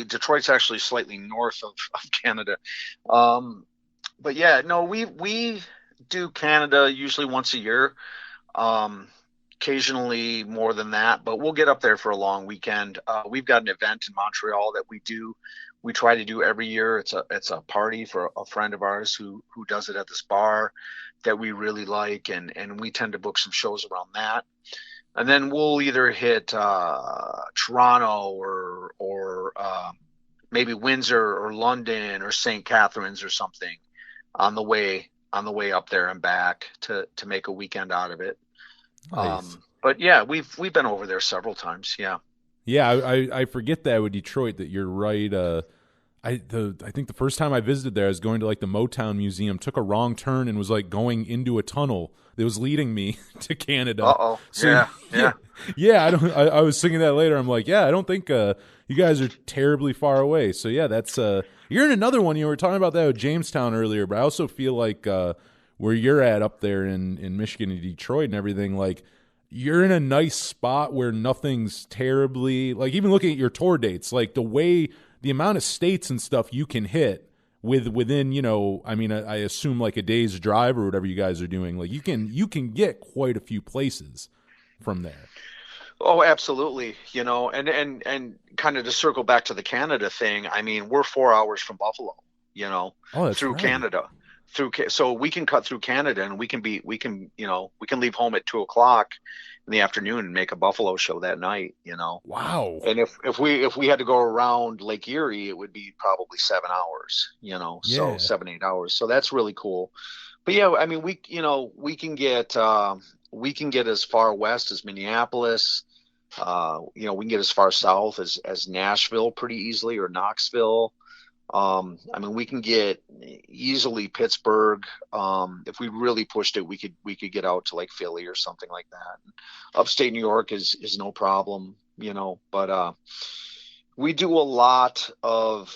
Detroit's actually slightly north of Canada. But yeah, no, we do Canada usually once a year. Occasionally more than that, but we'll get up there for a long weekend. We've got an event in Montreal that we try to do every year. It's a party for a friend of ours who does it at this bar that we really like, and we tend to book some shows around that. And then we'll either hit Toronto or maybe Windsor or London or St. Catharines or something on the way up there and back to make a weekend out of it. Nice. But yeah, we've been over there several times. Yeah. Yeah, I forget that with Detroit that you're right. I think the first time I visited there, I was going to like the Motown Museum, took a wrong turn and was like going into a tunnel that was leading me to Canada. Uh-oh. So, yeah. I was thinking that later. I'm like, yeah, I don't think you guys are terribly far away. So yeah, that's you're in another one. You were talking about that with Jamestown earlier, but I also feel like where you're at up there in Michigan and Detroit and everything, like you're in a nice spot where nothing's terribly, like even looking at your tour dates, like the amount of states and stuff you can hit within, you know, I mean, I assume like a day's drive or whatever you guys are doing, like you can get quite a few places from there. Oh, absolutely. You know, and kind of to circle back to the Canada thing. I mean, we're 4 hours from Buffalo. You know, Oh, that's through right. Canada, so we can cut through Canada, and we can leave home at 2 o'clock in the afternoon and make a Buffalo show that night. You know, Wow. and if we had to go around Lake Erie, it would be probably 7 hours. You know, so Yeah. 7-8 hours. So that's really cool. But yeah, I mean, we can get as far west as Minneapolis. We can get as far south as Nashville pretty easily, or Knoxville. I mean, we can get easily Pittsburgh. If we really pushed it, we could get out to like Philly or something like that. Upstate New York is no problem, you know. But we do a lot of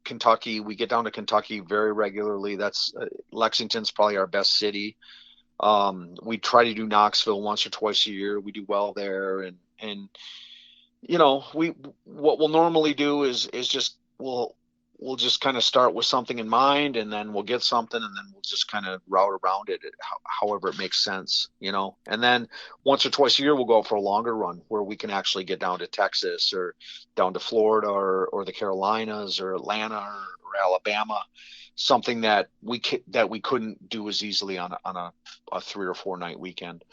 Kentucky. We get down to Kentucky very regularly. That's Lexington's probably our best city. We try to do Knoxville once or twice a year. We do well there, and you know, what we'll normally do is just we'll just kind of start with something in mind, and then we'll get something, and then we'll just kind of route around it however it makes sense, you know. And then once or twice a year we'll go out for a longer run where we can actually get down to Texas or down to Florida or the Carolinas or Atlanta or Alabama, something that we couldn't do as easily on a 3 or 4 night weekend.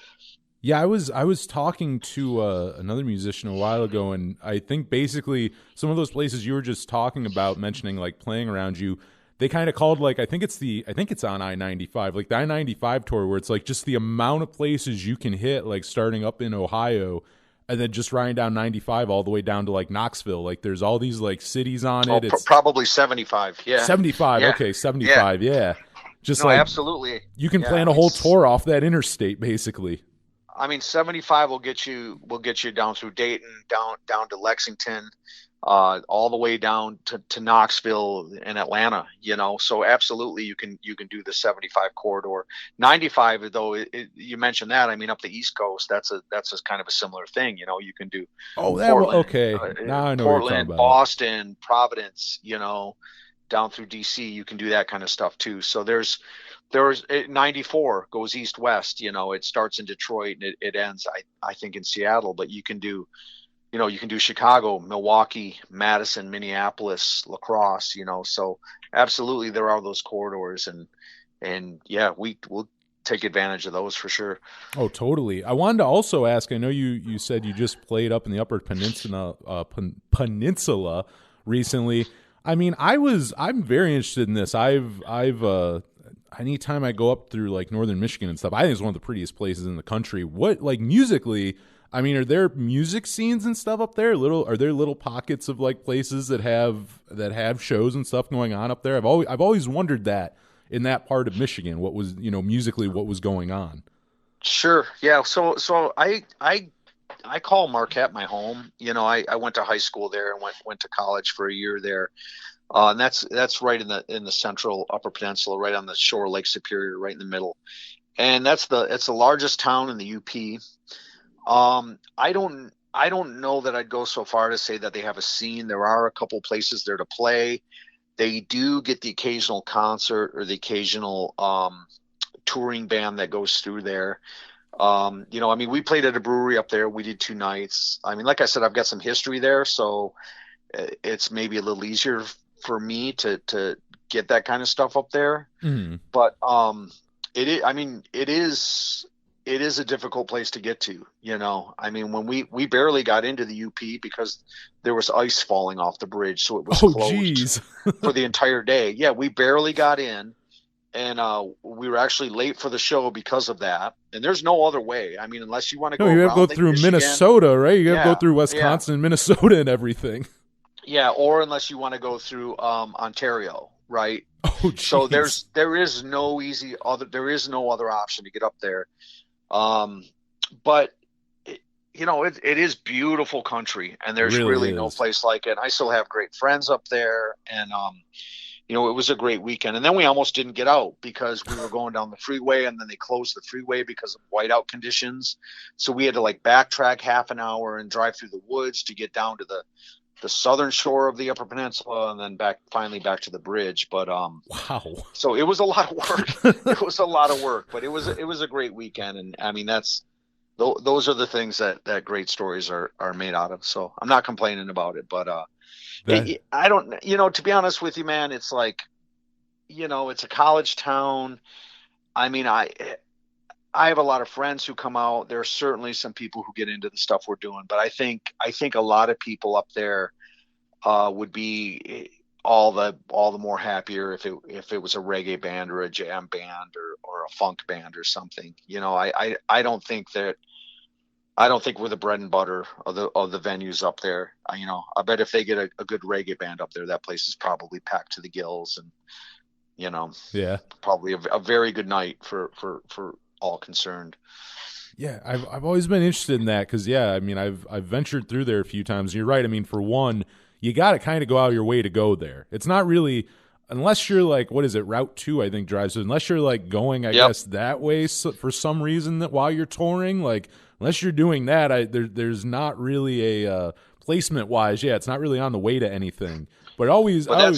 Yeah, I was talking to another musician a while ago, and I think basically some of those places you were just talking about, mentioning like playing around you, they kind of called like I think it's on I-95, like the I-95 tour, where it's like just the amount of places you can hit, like starting up in Ohio, and then just riding down 95 all the way down to like Knoxville. Like there's all these like cities on it. It's probably 75. Yeah, 75. Yeah. Okay, 75. Yeah. Just no, like absolutely. You can plan a whole tour off that interstate, basically. I mean, 75 will get you down through Dayton, down to Lexington, all the way down to Knoxville and Atlanta. You know, so absolutely you can do the 75 corridor. 95 though, you mentioned that. I mean, up the East Coast, that's a kind of a similar thing. You know, you can do Portland, okay. Now I know what you're talking about. Boston, Providence. You know, down through DC, you can do that kind of stuff too. So there's 94 goes east west. You know, it starts in Detroit and it ends I think in Seattle. But you can do Chicago, Milwaukee, Madison, Minneapolis, La Crosse. You know, so absolutely there are those corridors, and yeah, we'll take advantage of those for sure. Oh, totally. I wanted to also ask, I know you said you just played up in the Upper Peninsula recently. I mean, I'm very interested in this. I've anytime I go up through like northern Michigan and stuff, I think it's one of the prettiest places in the country. What, like, musically, I mean, are there music scenes and stuff up there? Are there little pockets of like places that have shows and stuff going on up there? I've always wondered that in that part of Michigan, what was, you know, musically what was going on. Sure. Yeah. So I call Marquette my home. You know, I went to high school there and went to college for a year there. And that's right in the central Upper Peninsula, right on the shore of Lake Superior, right in the middle. And it's the largest town in the UP. I don't know that I'd go so far to say that they have a scene. There are a couple places there to play. They do get the occasional concert or the occasional touring band that goes through there. You know, I mean, we played at a brewery up there. We did 2 nights. I mean, like I said, I've got some history there, so it's maybe a little easier for me to get that kind of stuff up there. Mm-hmm. But it is a difficult place to get to. You know, I mean, when we barely got into the UP because there was ice falling off the bridge, so it was closed for the entire day. Yeah, we barely got in. And we were actually late for the show because of that. And there's no other way. I mean, unless you want to go, you have to go through Michigan, Minnesota, right? You have to go through Wisconsin and Minnesota and everything. Yeah, or unless you want to go through Ontario, right? Oh, geez. So there is no other option to get up there. But it is beautiful country, and there's really no place like it. I still have great friends up there, and it was a great weekend. And then we almost didn't get out because we were going down the freeway, and then they closed the freeway because of whiteout conditions. So we had to like backtrack half an hour and drive through the woods to get down to the the southern shore of the Upper Peninsula, and then finally back to the bridge. But Wow. so it was a lot of work. It was a lot of work, but it was a great weekend. And I mean, those are the things that great stories are made out of. So I'm not complaining about it, but I don't, to be honest with you, man, it's like, it's a college town. I mean, I have a lot of friends who come out. There are certainly some people who get into the stuff we're doing, but I think a lot of people up there would be all the more happier if it was a reggae band or a jam band or a funk band or something. I don't think we're the bread and butter of the venues up there. I bet if they get a good reggae band up there, that place is probably packed to the gills, and yeah, probably a very good night for all concerned. Yeah, I've always been interested in that because, I mean, I've ventured through there a few times. You're right. I mean, for one, you got to kind of go out of your way to go there. It's not really, unless you're like, what is it, Route 2, I think, drives. So unless you're like going, I guess, that way for some reason that while you're touring, like, unless you're doing that, there's not really a placement-wise, it's not really on the way to anything. But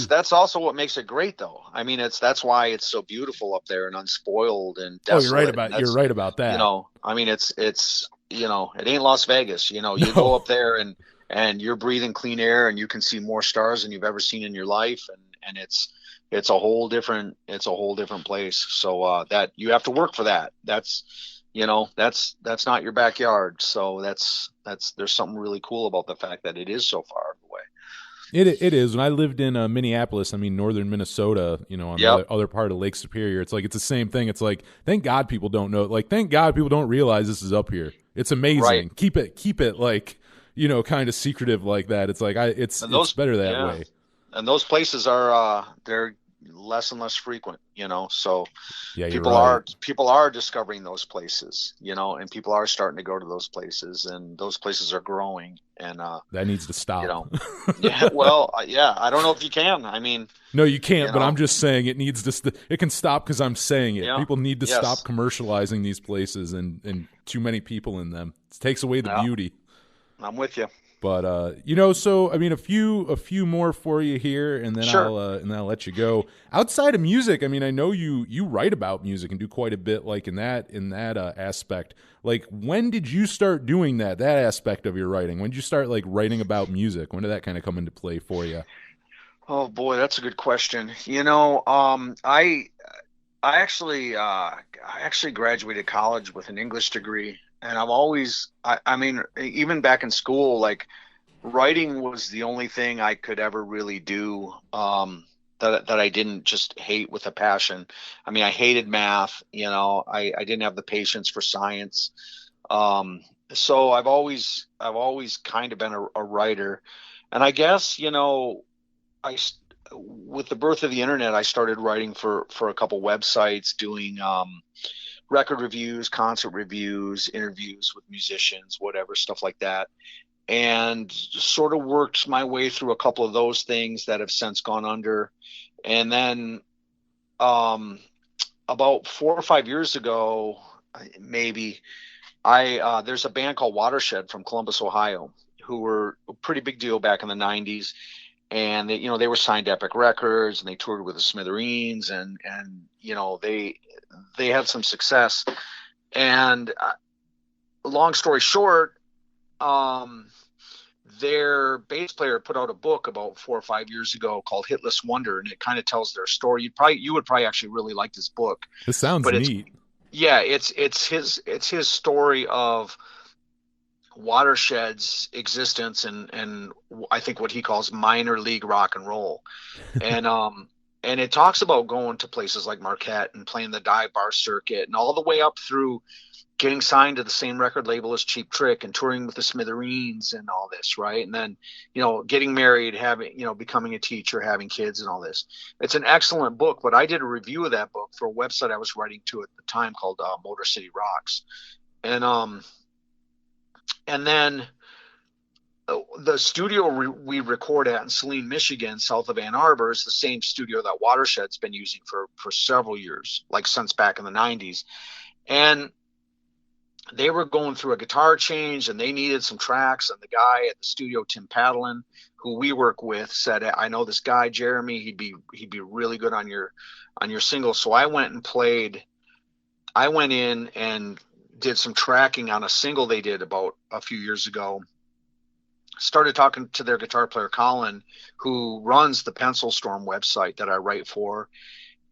that's also what makes it great, though. I mean, that's why it's so beautiful up there and unspoiled and desolate. You're right about that. I mean, it's it ain't Las Vegas. You go up there and you're breathing clean air and you can see more stars than you've ever seen in your life, and it's a whole different place. So that you have to work for that. That's not your backyard. So there's something really cool about the fact that it is so far away. It is. When I lived in Minneapolis, I mean, northern Minnesota, on the other part of Lake Superior, it's like it's the same thing. It's like, thank God people don't know. Like, thank God people don't realize this is up here. It's amazing. Right. Keep it like, kind of secretive like that. It's like it's better that way. And those places are they're less and less frequent, so people are discovering those places, and people are starting to go to those places, and those places are growing, and that needs to stop. I don't know if you can. I mean, no, you can't, but I'm just saying it needs to it can stop because I'm saying it. People need to stop commercializing these places and too many people in them. It takes away the beauty. I'm with you. But so I mean, a few more for you here, and then I'll let you go. Outside of music, I mean, I know you write about music and do quite a bit, like in that aspect. Like, when did you start doing that aspect of your writing? When did you start like writing about music? When did that kind of come into play for you? Oh boy, that's a good question. I actually graduated college with an English degree. And I've always, I mean, even back in school, like, writing was the only thing I could ever really do that I didn't just hate with a passion. I mean, I hated math. I didn't have the patience for science. So I've always kind of been a writer. And I guess, with the birth of the internet, I started writing for a couple websites, doing record reviews, concert reviews, interviews with musicians, whatever, stuff like that. And sort of worked my way through a couple of those things that have since gone under. And then about 4 or 5 years ago, maybe, there's a band called Watershed from Columbus, Ohio, who were a pretty big deal back in the 90s. And they were signed to Epic Records, and they toured with the Smithereens, and they had some success. And long story short, their bass player put out a book about 4 or 5 years ago called Hitless Wonder, and it kind of tells their story. You would probably actually really like this book. This sounds neat. It's his story of Watershed's existence and I think what he calls minor league rock and roll. And it talks about going to places like Marquette and playing the dive bar circuit, and all the way up through getting signed to the same record label as Cheap Trick and touring with the Smithereens and all this, right? And then, getting married, having, becoming a teacher, having kids and all this. It's an excellent book, but I did a review of that book for a website I was writing to at the time called Motor City Rocks. And then the studio we record at in Saline, Michigan, south of Ann Arbor, is the same studio that Watershed's been using for several years, like since back in the 90s. And they were going through a guitar change, and they needed some tracks. And the guy at the studio, Tim Padlin, who we work with said, I know this guy, Jeremy, he'd be really good on your single. So I went in and did some tracking on a single they did about a few years ago. Started talking to their guitar player, Colin, who runs the Pencil Storm website that I write for,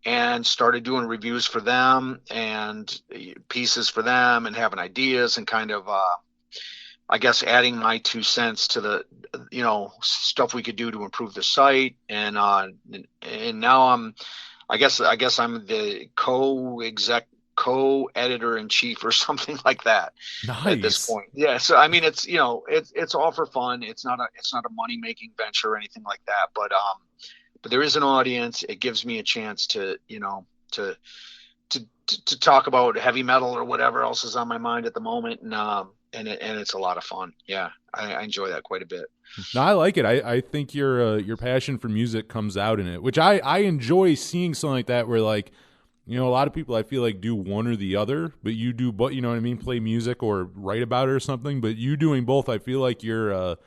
and started doing reviews for them and pieces for them and having ideas and kind of, I guess, adding my 2 cents to the, stuff we could do to improve the site. And now I guess I'm the co-editor in chief or something like that. Nice. At this point. Yeah. So, I mean, it's, it's all for fun. It's not a money making venture or anything like that, but there is an audience. It gives me a chance to talk about heavy metal or whatever else is on my mind at the moment. And it's a lot of fun. Yeah. I enjoy that quite a bit. No, I like it. I think your passion for music comes out in it, which I enjoy seeing something like that where, like, a lot of people I feel like do one or the other, but you do, but you know what I mean, play music or write about it or something. But you doing both, I feel like your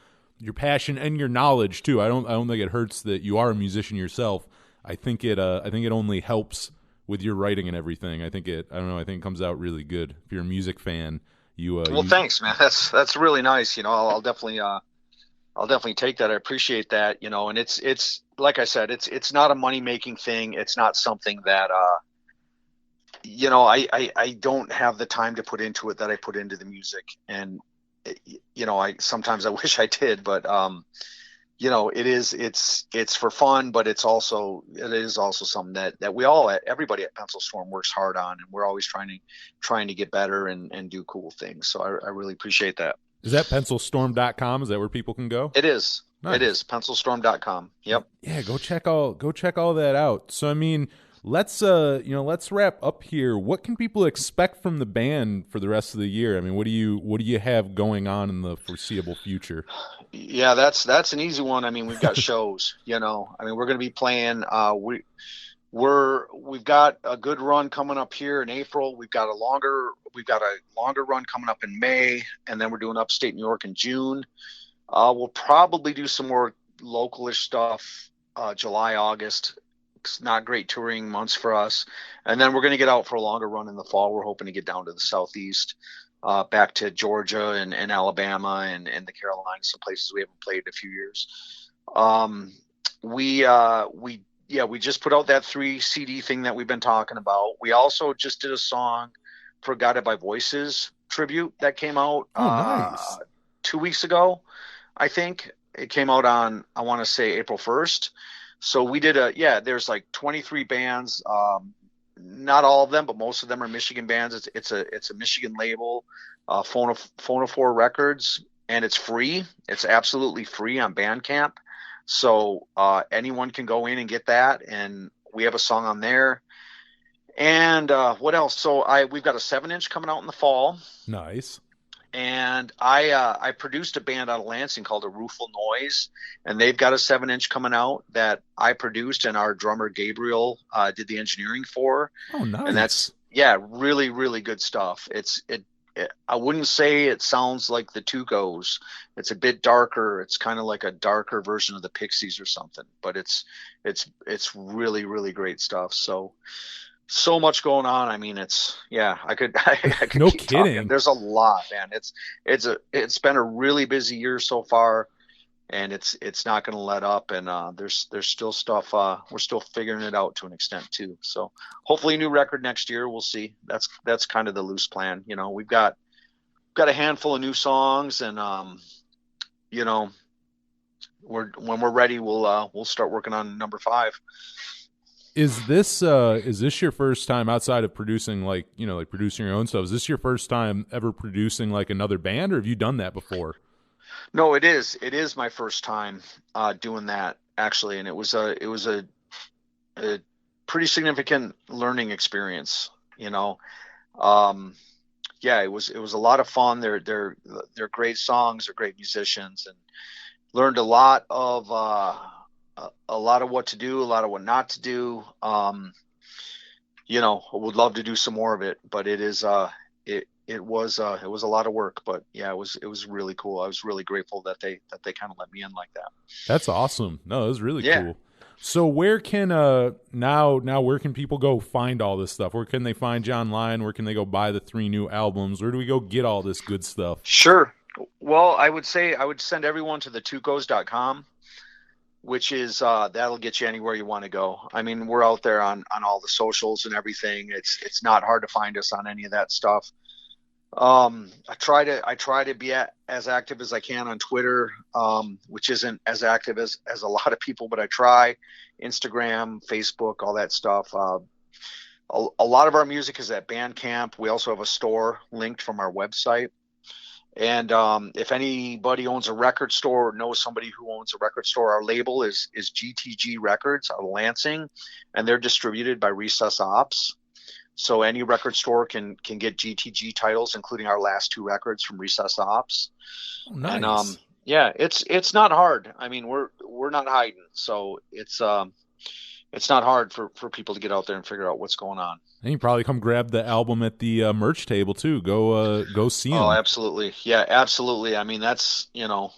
passion and your knowledge too. I don't think it hurts that you are a musician yourself. I think it only helps with your writing and everything. I think it comes out really good. If you're a music fan, thanks, man. That's really nice. I'll definitely take that. I appreciate that. And it's like I said, it's not a money making thing. It's not something that I don't have the time to put into it that I put into the music. And, sometimes I wish I did, but, it's for fun, but it is also something that everybody at Pencil Storm works hard on. And we're always trying to get better and do cool things. So I really appreciate that. Is that pencilstorm.com? Is that where people can go? It is. Nice. It is pencilstorm.com. Yep. Yeah. Go check all that out. So, I mean, let's wrap up here. What can people expect from the band for the rest of the year? I mean, what do you have going on in the foreseeable future? Yeah, that's an easy one. I mean, we've got shows, I mean, we're going to be playing, we've got a good run coming up here in April. We've got a longer run coming up in May, and then we're doing upstate New York in June. We'll probably do some more localish stuff, July, August. It's not great touring months for us. And then we're going to get out for a longer run in the fall. We're hoping to get down to the Southeast, back to Georgia and Alabama and the Carolinas, some places we haven't played in a few years. We just put out that 3 CD thing that we've been talking about. We also just did a song for Guided by Voices tribute that came out nice. 2 weeks ago. I think it came out on, I want to say, April 1st. So we did there's like 23 bands. Not all of them, but most of them are Michigan bands. It's a Michigan label, Phonophore Records, and it's free. It's absolutely free on Bandcamp. So anyone can go in and get that. And we have a song on there. And what else? So we've got a 7-inch coming out in the fall. Nice. And I produced a band out of Lansing called A Rueful Noise, and they've got a 7-inch coming out that I produced, and our drummer Gabriel did the engineering for. Oh, nice. And that's really, really good stuff. I wouldn't say it sounds like the Tucos. It's a bit darker. It's kind of like a darker version of the Pixies or something, but it's really, really great stuff. So much going on. I mean, I could no keep kidding. Talking. There's a lot, man. It's been a really busy year so far, and it's not going to let up. And there's still stuff. We're still figuring it out to an extent too. So hopefully a new record next year. We'll see. That's kind of the loose plan. We've got a handful of new songs, and when we're ready, we'll start working on number 5. Is this your first time outside of producing, like producing your own stuff? Is this your first time ever producing like another band, or have you done that before? No, it is. It is my first time doing that, actually, and it was a pretty significant learning experience. It was a lot of fun. They're great songs. They're great musicians, and learned a lot of what to do, a lot of what not to do. I would love to do some more of it, but it is it was a lot of work, but yeah, it was really cool. I was really grateful that they kind of let me in like that. That's awesome. No, it was really Yeah. cool. So where can now where can people go find all this stuff? Where can they find you online? Where can they go buy the 3 new albums? Where do we go get all this good stuff? Sure. Well, I would send everyone to the tucos.com, which is that'll get you anywhere you want to go. I mean, we're out there on all the socials and everything. It's not hard to find us on any of that stuff. I try to be as active as I can on Twitter, which isn't as active as a lot of people, but I try. Instagram, Facebook, all that stuff. A lot of our music is at Bandcamp. We also have a store linked from our website. And if anybody owns a record store or knows somebody who owns a record store, our label is GTG Records out of Lansing, and they're distributed by Recess Ops. So any record store can get GTG titles, including our last 2 records from Recess Ops. Oh, nice. And yeah, it's not hard. I mean, we're not hiding, so it's not hard for people to get out there and figure out what's going on. And you probably come grab the album at the merch table too. Go see them. Oh, absolutely. Yeah, absolutely. I mean, that's, you know,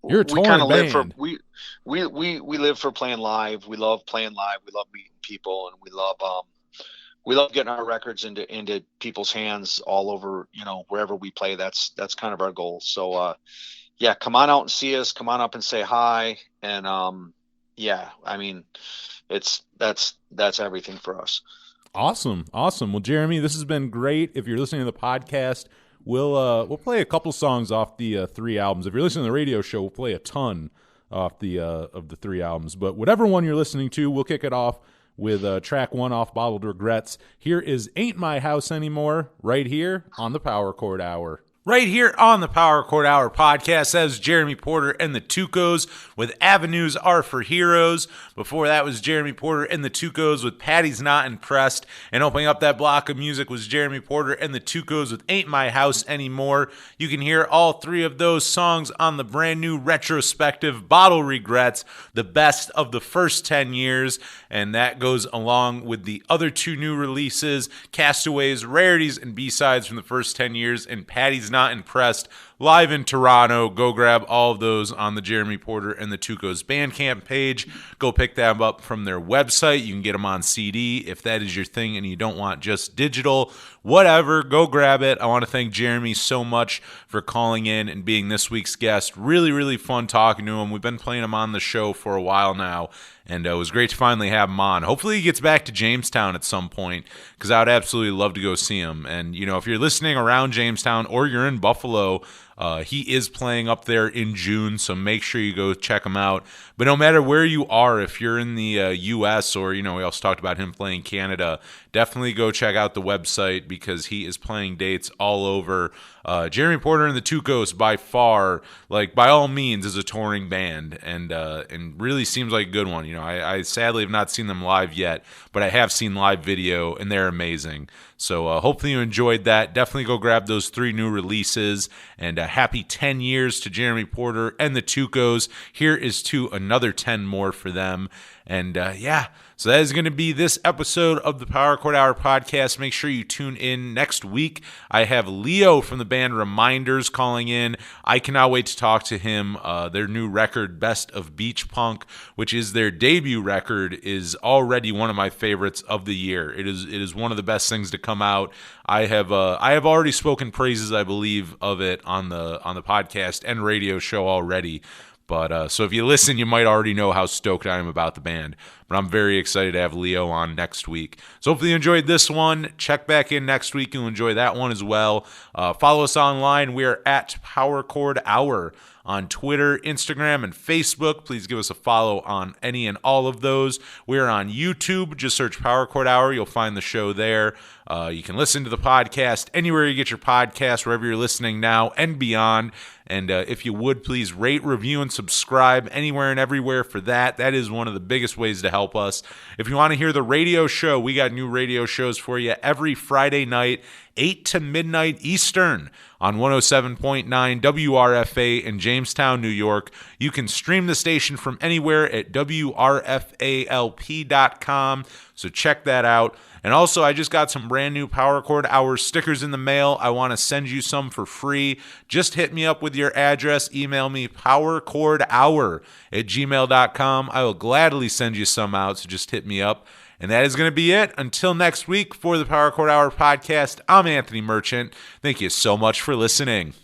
You're a touring band. We live for playing live. We love playing live. We love meeting people, and we love getting our records into people's hands all over, you know, wherever we play. That's kind of our goal. So yeah, come on out and see us. Come on up and say hi. And yeah, I mean, that's everything for us. Awesome. Well, Jeremy, this has been great. If you're listening to the podcast, we'll play a couple songs off the 3 albums. If you're listening to the radio show, we'll play a ton off the of the 3 albums. But whatever one you're listening to, we'll kick it off with track 1 off Bottled Regrets. Here is Ain't My House Anymore, right here on the Power Chord Hour. Right here on the Power Chord Hour podcast, that is Jeremy Porter and the Tucos with Avenues Are for Heroes. Before that was Jeremy Porter and the Tucos with Patty's Not Impressed. And opening up that block of music was Jeremy Porter and the Tucos with Ain't My House Anymore. You can hear all 3 of those songs on the brand new retrospective Bottle Regrets, the best of the first 10 years. And that goes along with the other 2 new releases, Castaways, Rarities, and B-Sides from the first 10 years, and Patty's Not Impressed live in Toronto. Go grab all of those on the Jeremy Porter and the Tucos Bandcamp page. Go pick them up from their website. You can get them on CD if that is your thing and you don't want just digital. Whatever, go grab it. I want to thank Jeremy so much for calling in and being this week's guest. Really, really fun talking to him. We've been playing him on the show for a while now, and it was great to finally have him on. Hopefully he gets back to Jamestown at some point, because I would absolutely love to go see him. And, you know, if you're listening around Jamestown or you're in Buffalo, he is playing up there in June, so make sure you go check him out. But no matter where you are, if you're in the U.S. or, you know, we also talked about him playing Canada, definitely go check out the website because he is playing dates all over. Jeremy Porter and the Tucos, by far, like, by all means, is a touring band, and really seems like a good one. You know, I sadly have not seen them live yet, but I have seen live video, and they're amazing. So hopefully you enjoyed that. Definitely go grab those 3 new releases, and happy 10 years to Jeremy Porter and the Tucos. Here is to another 10 more for them. And yeah, so that is going to be this episode of the Power Chord Hour podcast. Make sure you tune in next week. I have Leo from the band Reminders calling in. I cannot wait to talk to him. Their new record, Best of Beach Punk, which is their debut record, is already one of my favorites of the year. It is one of the best things to come out. I have already spoken praises, I believe, of it on the podcast and radio show already. But so if you listen, you might already know how stoked I am about the band. But I'm very excited to have Leo on next week. So hopefully you enjoyed this one. Check back in next week. You'll enjoy that one as well. Follow us online. We are at Power Chord Hour on Twitter, Instagram, and Facebook. Please give us a follow on any and all of those. We are on YouTube. Just search Power Chord Hour. You'll find the show there. You can listen to the podcast anywhere you get your podcast, wherever you're listening now and beyond. And if you would, please rate, review, and subscribe anywhere and everywhere for that. That is one of the biggest ways to help us. If you want to hear the radio show, we got new radio shows for you every Friday night, 8 to midnight Eastern on 107.9 WRFA in Jamestown, New York. You can stream the station from anywhere at WRFALP.com, so check that out. And also, I just got some brand new Power Chord Hour stickers in the mail. I want to send you some for free. Just hit me up with your address. Email me powerchordhour@gmail.com. I will gladly send you some out, so just hit me up. And that is going to be it. Until next week for the Power Chord Hour podcast, I'm Anthony Merchant. Thank you so much for listening.